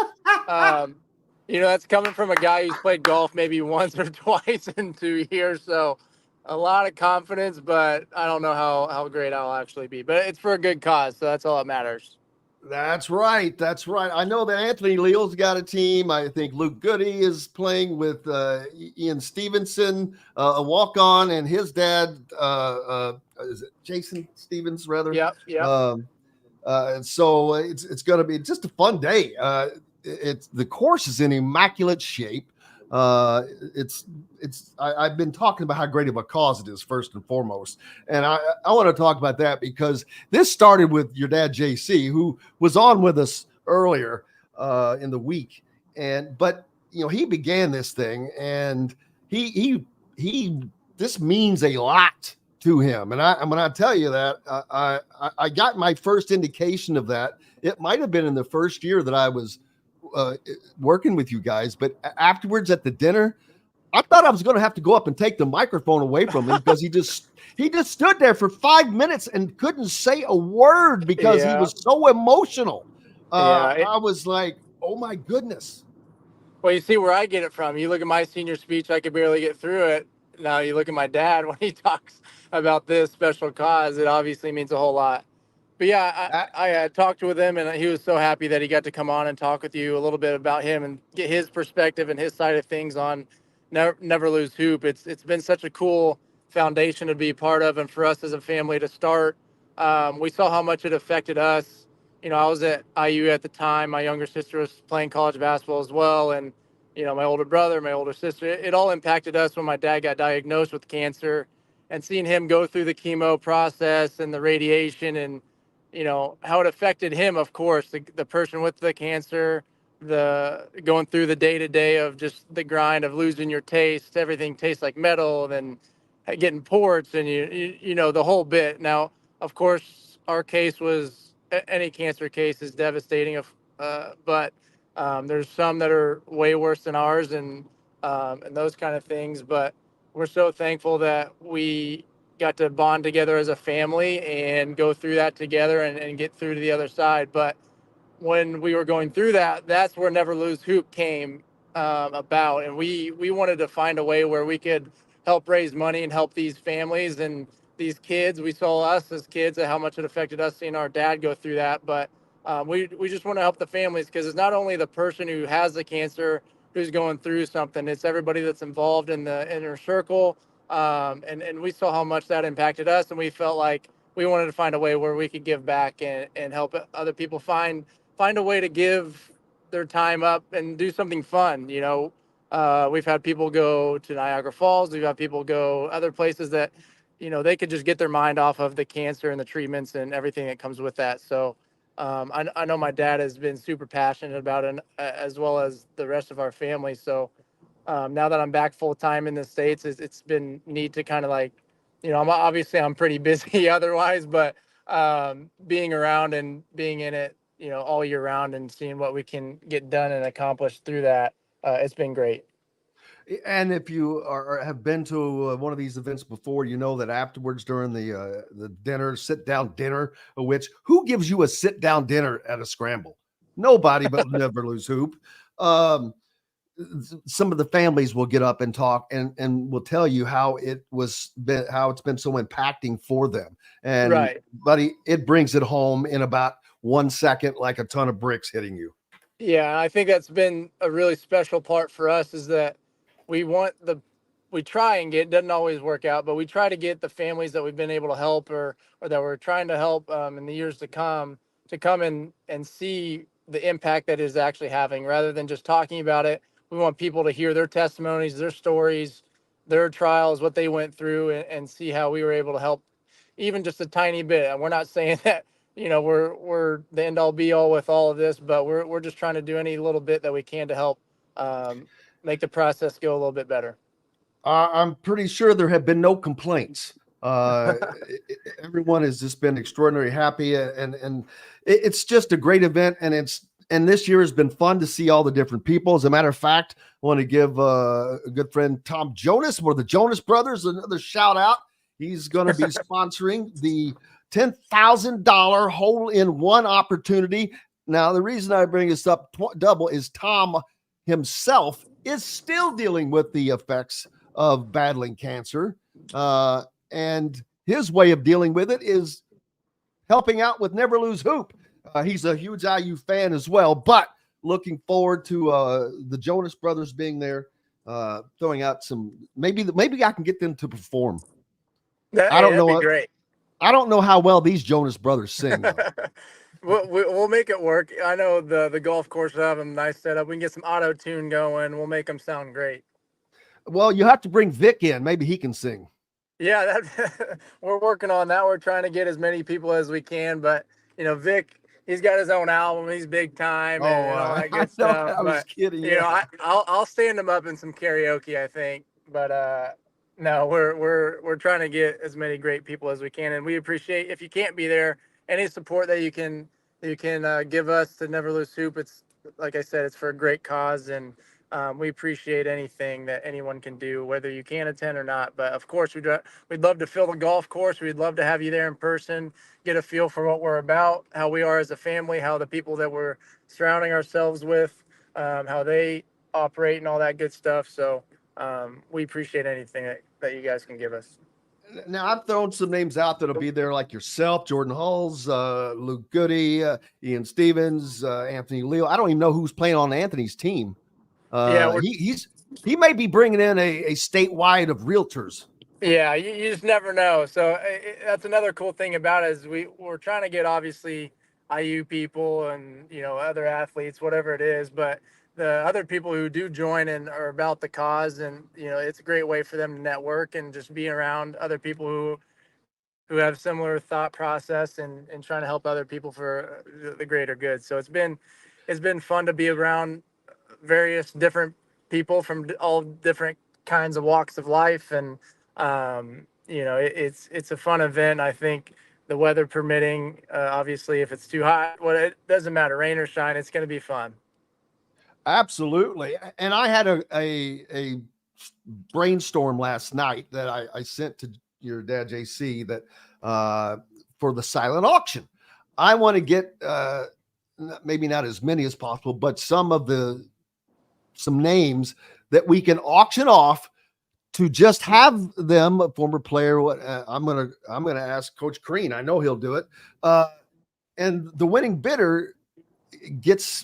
that's coming from a guy who's played golf maybe once or twice in 2 years, so a lot of confidence. But I don't know how great I'll actually be. But it's for a good cause, so that's all that matters. That's right. I know that Anthony Leal's got a team. I think Luke Goody is playing with Ian Stevenson, a walk-on, and his dad, is it Jason Stevens, rather? Yeah. And so it's going to be just a fun day. The course is in immaculate shape. I've been talking about how great of a cause it is, first and foremost. And I want to talk about that because this started with your dad, JC, who was on with us earlier in the week. But he began this thing, and he this means a lot to him. And when I tell you that, I got my first indication of that. It might have been in the first year that I was working with you guys, but afterwards at the dinner, I thought I was going to have to go up and take the microphone away from him because he just stood there for 5 minutes and couldn't say a word because he was so emotional. I was like, oh my goodness. Well, you see where I get it from. You look at my senior speech, I could barely get through it. Now you look at my dad when he talks about this special cause, it obviously means a whole lot. But yeah, I talked with him, and he was so happy that he got to come on and talk with you a little bit about him and get his perspective and his side of things on Never Lose Hoop. It's been such a cool foundation to be part of, and for us as a family to start. We saw how much it affected us. I was at IU at the time. My younger sister was playing college basketball as well, and my older brother, my older sister. It all impacted us when my dad got diagnosed with cancer, and seeing him go through the chemo process and the radiation and how it affected him, of course, the person with the cancer, the going through the day-to-day of just the grind of losing your taste. Everything tastes like metal, and then getting ports and the whole bit. Now, of course, our case was any cancer case is devastating, but there's some that are way worse than ours and those kind of things. But we're so thankful that we got to bond together as a family and go through that together and get through to the other side. But when we were going through that, that's where Never Lose Hoop came about. And we wanted to find a way where we could help raise money and help these families and these kids. We saw us as kids and how much it affected us seeing our dad go through that. But we just want to help the families, because it's not only the person who has the cancer who's going through something, it's everybody that's involved in the inner circle. And we saw how much that impacted us, and we felt like we wanted to find a way where we could give back and help other people find a way to give their time up and do something fun. We've had people go to Niagara Falls. We've had people go other places that, they could just get their mind off of the cancer and the treatments and everything that comes with that. So I know my dad has been super passionate about it, as well as the rest of our family. So now that I'm back full time in the States, it's been neat to kind of like, I'm pretty busy otherwise, but being around and being in it, all year round and seeing what we can get done and accomplish through that, it's been great. And if you have been to one of these events before, you know that afterwards during the dinner, sit down dinner, who gives you a sit down dinner at a scramble? Nobody, but Never Lose Hoop. Some of the families will get up and talk and will tell you how it's been so impacting for them. And right, buddy, it brings it home in about 1 second, like a ton of bricks hitting you. Yeah, I think that's been a really special part for us, is that we try and get, doesn't always work out, but we try to get the families that we've been able to help or that we're trying to help in the years to come and see the impact that it is actually having, rather than just talking about it. We want people to hear their testimonies, their stories, their trials, what they went through, and see how we were able to help even just a tiny bit. And we're not saying that, we're the end all be all with all of this, but we're just trying to do any little bit that we can to help make the process go a little bit better. I'm pretty sure there have been no complaints. Everyone has just been extraordinarily happy, and it's just a great event. And this year has been fun to see all the different people. As a matter of fact, I want to give a good friend Tom Jonas, one of the Jonas Brothers, another shout out. He's going to be sponsoring the $10,000 hole-in-one opportunity. Now, the reason I bring this up double is Tom himself is still dealing with the effects of battling cancer. And his way of dealing with it is helping out with Never Lose Hoop. He's a huge IU fan as well, but looking forward to the Jonas Brothers being there, throwing out some, maybe I can get them to perform. I don't know. That'd be great. I don't know how well these Jonas Brothers sing. We'll make it work. I know the golf course will have them nice setup. We can get some auto tune going. We'll make them sound great. Well, you have to bring Vic in. Maybe he can sing. Yeah, we're working on that. We're trying to get as many people as we can, but Vic, he's got his own album. He's big time and all that good stuff. I was kidding. I'll stand him up in some karaoke, I think. But no, we're trying to get as many great people as we can, and we appreciate, if you can't be there, any support that you can give us to Never Lose Hoop. It's, like I said, it's for a great cause, and we appreciate anything that anyone can do, whether you can attend or not. But of course, we'd love to fill the golf course. We'd love to have you there in person, get a feel for what we're about, how we are as a family, how the people that we're surrounding ourselves with, how they operate and all that good stuff. So we appreciate anything that you guys can give us. Now, I've thrown some names out that'll be there, like yourself, Jordan Hulls, Luke Goody, Ian Stevens, Anthony Leo. I don't even know who's playing on Anthony's team. He may be bringing in a statewide of realtors. Yeah, you just never know. So that's another cool thing about it, is we're trying to get, obviously, IU people and other athletes, whatever it is, but the other people who do join and are about the cause, and it's a great way for them to network and just be around other people who have similar thought process and trying to help other people for the greater good. So it's been fun to be around various different people from all different kinds of walks of life, and it's a fun event. I think the weather permitting, obviously, if it's too hot, it doesn't matter, rain or shine, it's going to be fun. Absolutely. And I had a brainstorm last night that I sent to your dad, JC, that for the silent auction, I want to get maybe not as many as possible, but some names that we can auction off to just have them, a former player. I'm gonna ask Coach Crean. I know he'll do it. and the winning bidder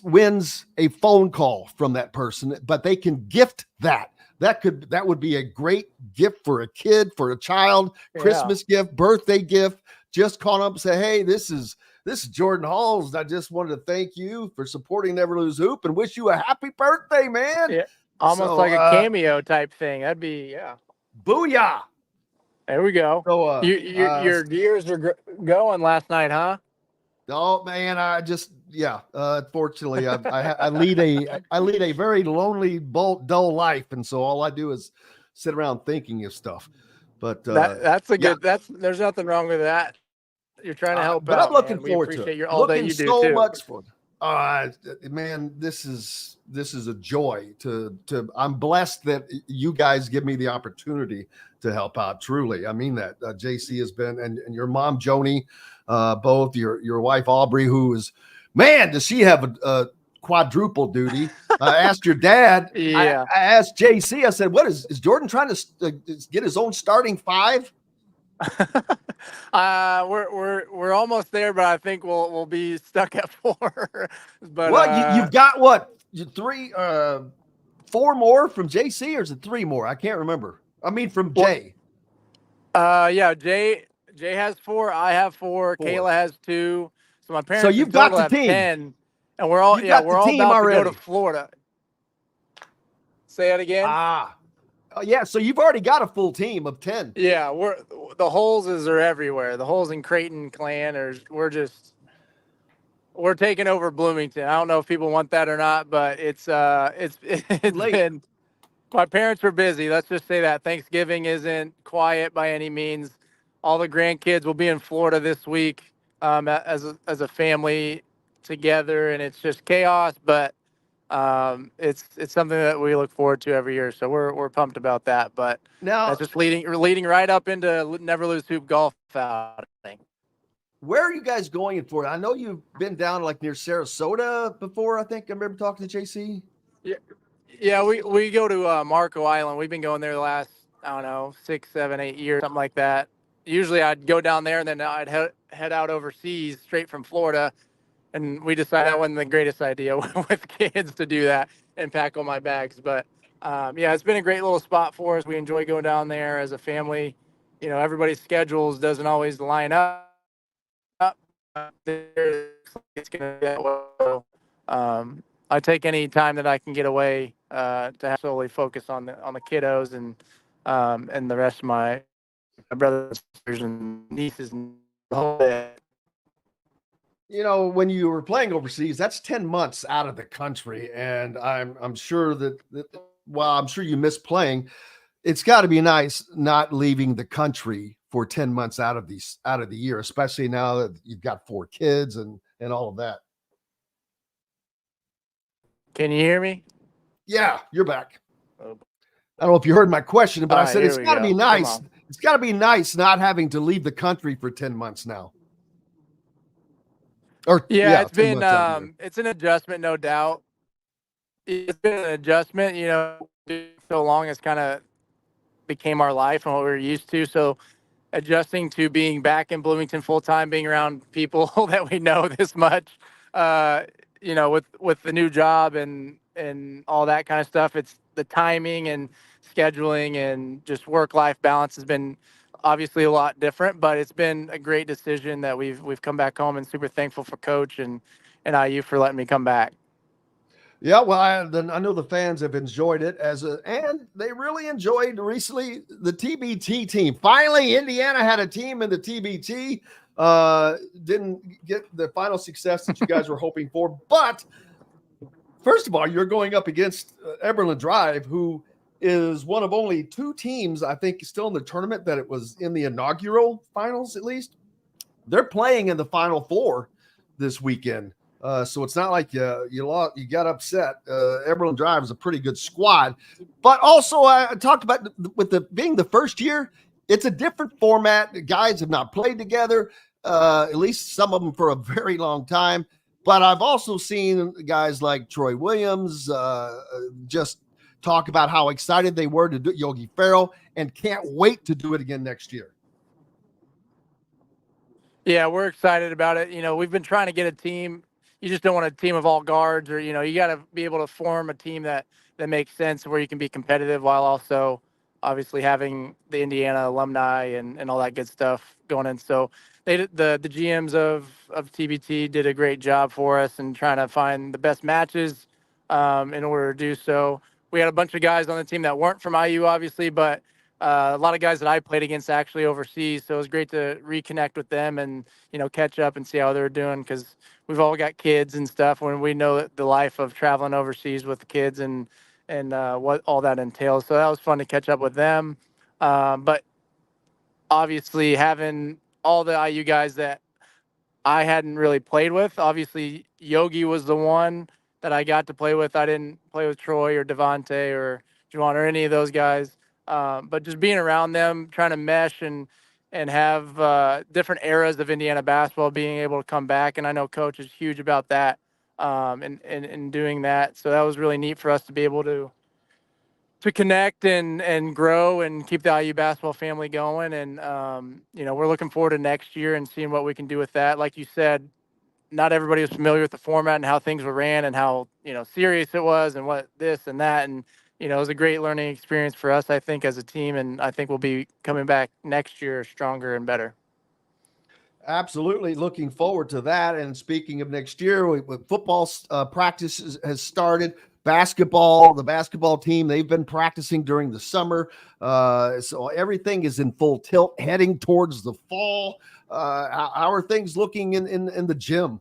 wins a phone call from that person, but they can gift that. That would be a great gift for a kid, for a child, Christmas gift, birthday gift. Just call up and say, hey, this is Jordan Halls. I just wanted to thank you for supporting Never Lose Hoop and wish you a happy birthday, man. Yeah. Almost like a cameo type thing. That'd be, Booyah. There we go. So your gears are going last night, huh? Oh man, unfortunately, I lead a very lonely, dull life, and so all I do is sit around thinking of stuff. But that's a good. There's nothing wrong with that. You're trying to help but out. I'm looking man. forward we to appreciate it. all that you do so too. much for. Man, this is a joy to. I'm blessed that you guys give me the opportunity to help out. Truly, I mean that. JC has been, and your mom Joni, both your wife Aubrey, who is, man, does she have a quadruple duty? I asked your dad. Yeah. I asked JC. I said, "What is Jordan trying to get his own starting five?" We're almost there, but I think we'll be stuck at 4. But well, you've got what, 3, 4 more from JC, or is it 3 more? I can't remember. I mean, from Jay. Yeah, Jay has 4. I have 4. Kayla has 2. So my parents. So you've got the have team. 10, and we're all we're all about to go to Florida. Say it again. Yeah, so you've already got a full team of 10. Yeah, the Holeses are everywhere. The Holes and Creighton clan we're taking over Bloomington. I don't know if people want that or not, but it's been, my parents were busy. Let's just say that Thanksgiving isn't quiet by any means. All the grandkids will be in Florida this week as a family together, and it's just chaos, but it's something that we look forward to every year, so we're pumped about that. But now that's just leading right up into Never Lose Hoop golf outing. Where are you guys going in Florida? I know you've been down like near Sarasota before. I think I remember talking to JC. Yeah, we go to Marco Island. We've been going there the last, I don't know, 6, 7, 8 years, something like that. Usually I'd go down there and then I'd head out overseas straight from Florida. And we decided that wasn't the greatest idea with kids to do that and pack all my bags. But it's been a great little spot for us. We enjoy going down there as a family. You know, everybody's schedules doesn't always line up. It's gonna be that way. I take any time that I can get away to have solely focus on the kiddos and the rest of my brothers and nieces and the whole bit. You know, when you were playing overseas, that's 10 months out of the country, and I'm sure that while I'm sure you miss playing, it's got to be nice not leaving the country for 10 months out of the year, especially now that you've got 4 kids and all of that. Can you hear me? Yeah, you're back. I don't know if you heard my question, but I said it's got to be nice. It's got to be nice not having to leave the country for 10 months now. It's been it's an adjustment, no doubt. It's been an adjustment, you know, so long it's kind of became our life and what we were used to. So adjusting to being back in Bloomington full time, being around people that we know this much, you know, with the new job and all that kind of stuff, it's the timing and scheduling and just work-life balance has been obviously a lot different, but it's been a great decision that we've come back home, and super thankful for Coach and IU for letting me come back. Yeah, well, I know the fans have enjoyed it and they really enjoyed recently the TBT team. Finally, Indiana had a team in the TBT. Didn't get the final success that you guys were hoping for, but first of all, you're going up against Eberlin Drive, who is one of only 2 teams, I think, still in the tournament that it was in the inaugural finals, at least. They're playing in the Final Four this weekend. So it's not like you got upset. Eberlin Drive is a pretty good squad. But also, I talked about being the first year, it's a different format. The guys have not played together, at least some of them for a very long time. But I've also seen guys like Troy Williams just talk about how excited they were to do Yogi Ferrell and can't wait to do it again next year. Yeah, we're excited about it. We've been trying to get a team. You just don't want a team of all guards, or you got to be able to form a team that makes sense, where you can be competitive while also obviously having the Indiana alumni and all that good stuff going in. So the GMs of TBT did a great job for us and trying to find the best matches in order to do so. We had a bunch of guys on the team that weren't from IU, obviously, but a lot of guys that I played against actually overseas. So it was great to reconnect with them and, catch up and see how they're doing, because we've all got kids and stuff, when we know the life of traveling overseas with the kids and what all that entails. So that was fun to catch up with them. But obviously having all the IU guys that I hadn't really played with. Obviously, Yogi was the one that I got to play with. I didn't play with Troy or Devontae or Juwan or any of those guys. But just being around them, trying to mesh and have different eras of Indiana basketball being able to come back. And I know Coach is huge about that and doing that. So that was really neat for us to be able to connect and grow and keep the IU basketball family going. And, we're looking forward to next year and seeing what we can do with that. Like you said, not everybody was familiar with the format and how things were ran and how, serious it was and what this and that. And, it was a great learning experience for us, I think, as a team. And I think we'll be coming back next year stronger and better. Absolutely, looking forward to that. And speaking of next year, football practice has started. The basketball team, they've been practicing during the summer, so everything is in full tilt, heading towards the fall. How are things looking in the gym?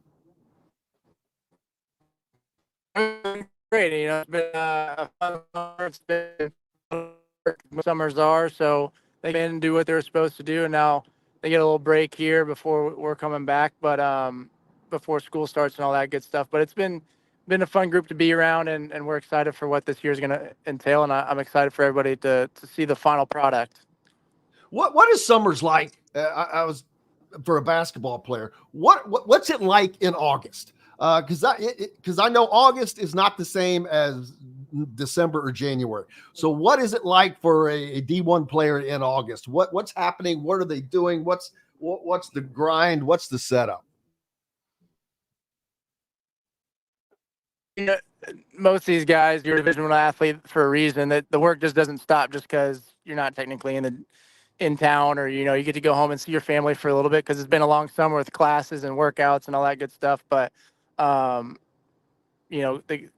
Great. It's been a fun summer. It's been summers are, so they can do what they're supposed to do, and now they get a little break here before we're coming back, but before school starts and all that good stuff. But it's been a fun group to be around, and we're excited for what this year is going to entail, and I'm excited for everybody to see the final product. What is summers like? I was for a basketball player. What's it like in August? Because I know August is not the same as December or January. So what is it like for a D1 player in August? What's happening? What are they doing? What's the grind? What's the setup? Most of these guys, you're a Division I athlete for a reason. That the work just doesn't stop just because you're not technically in town, or you get to go home and see your family for a little bit, because it's been a long summer with classes and workouts and all that good stuff. But the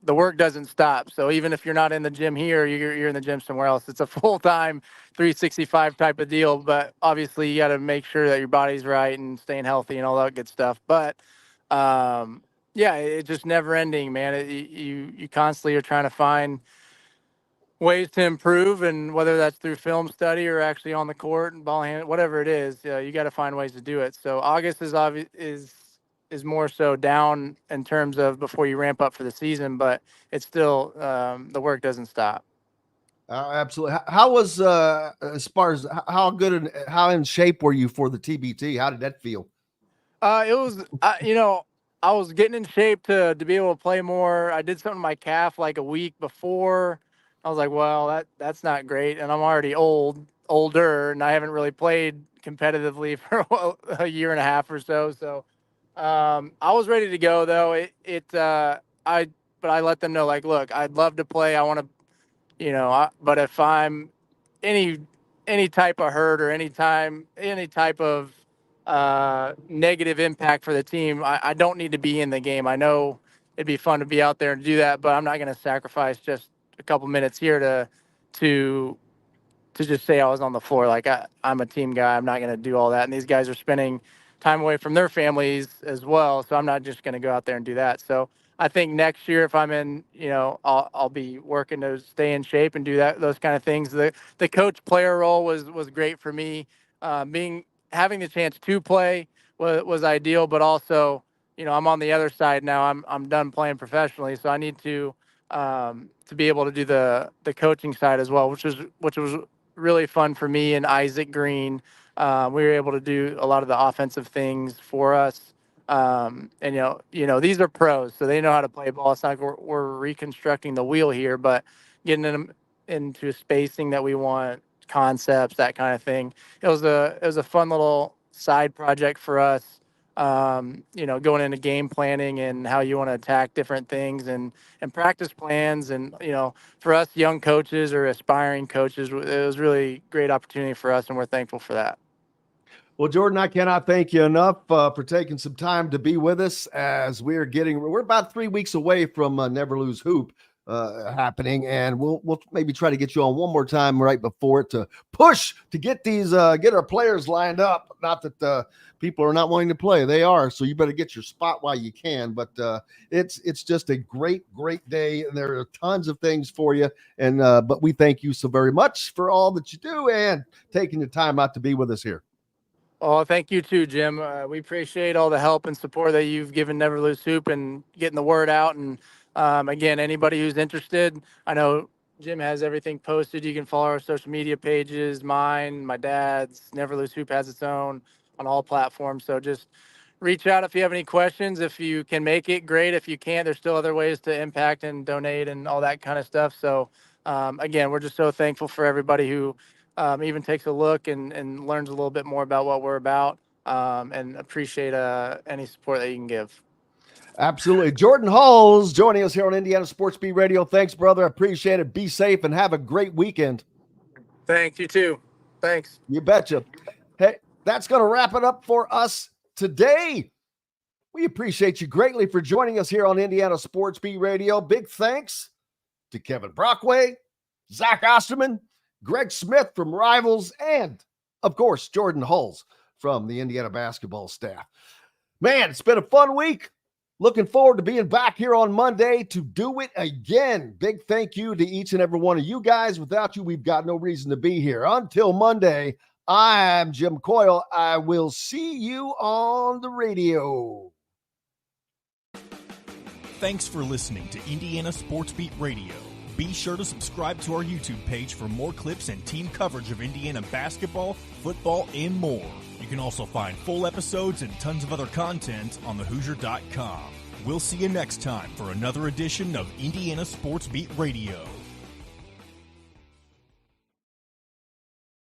work doesn't stop. So even if you're not in the gym here, you're in the gym somewhere else. It's a full-time 365 type of deal, but obviously you got to make sure that your body's right and staying healthy and all that good stuff. But yeah, it's just never ending, man. You constantly are trying to find ways to improve, and whether that's through film study or actually on the court and ball hand, whatever it is, you got to find ways to do it. So August is more so down in terms of before you ramp up for the season, but it's still the work doesn't stop. Absolutely. How was as far as how good and how in shape were you for the TBT? How did that feel? It was, I was getting in shape to be able to play more. I did something to my calf like a week before. I was like, well, that's not great, and I'm already older, and I haven't really played competitively for a year and a half or so. So I was ready to go though. But I let them know, like, look, I'd love to play. I want to, but if I'm any type of hurt or any type of negative impact for the team, I don't need to be in the game. I know it'd be fun to be out there and do that, but I'm not going to sacrifice just a couple minutes here to just say I was on the floor. Like I'm a team guy. I'm not going to do all that. And these guys are spending time away from their families as well. So I'm not just going to go out there and do that. So I think next year, if I'm in, I'll be working to stay in shape and do those kind of things. The coach player role was great for me. Having the chance to play was ideal, but also, I'm on the other side now. I'm done playing professionally. So I need to be able to do the coaching side as well, which was really fun for me and Isaac Green. We were able to do a lot of the offensive things for us. And these are pros, so they know how to play ball. It's not like we're reconstructing the wheel here, but getting them into spacing that we want, concepts, that kind of thing. It was a fun little side project for us. Going into game planning and how you want to attack different things and practice plans. And, for us young coaches or aspiring coaches, it was really great opportunity for us, and we're thankful for that. Well, Jordan, I cannot thank you enough for taking some time to be with us as we're about 3 weeks away from Never Lose Hoop happening, and we'll maybe try to get you on one more time right before it to push to get get our players lined up. Not that people are not wanting to play; they are. So you better get your spot while you can. But it's just a great day, and there are tons of things for you. And but we thank you so very much for all that you do and taking the time out to be with us here. Oh, thank you too, Jim. We appreciate all the help and support that you've given Never Lose Hoop and getting the word out. And again, anybody who's interested, I know Jim has everything posted. You can follow our social media pages, mine, my dad's. Never Lose Hoop has its own on all platforms. So just reach out if you have any questions. If you can make it, great. If you can't, there's still other ways to impact and donate and all that kind of stuff. So again, we're just so thankful for everybody who even takes a look and learns a little bit more about what we're about, and appreciate any support that you can give. Absolutely. Jordan Hulls joining us here on Indiana Sports Beat Radio. Thanks, brother. I appreciate it. Be safe and have a great weekend. Thanks. You too. Thanks. You betcha. Hey, that's going to wrap it up for us today. We appreciate you greatly for joining us here on Indiana Sports Beat Radio. Big thanks to Kevin Brockway, Zach Osterman, Greg Smith from Rivals, and, of course, Jordan Hulls from the Indiana basketball staff. Man, it's been a fun week. Looking forward to being back here on Monday to do it again. Big thank you to each and every one of you guys. Without you, we've got no reason to be here. Until Monday, I'm Jim Coyle. I will see you on the radio. Thanks for listening to Indiana Sports Beat Radio. Be sure to subscribe to our YouTube page for more clips and team coverage of Indiana basketball, football, and more. You can also find full episodes and tons of other content on thehoosier.com. We'll see you next time for another edition of Indiana Sports Beat Radio.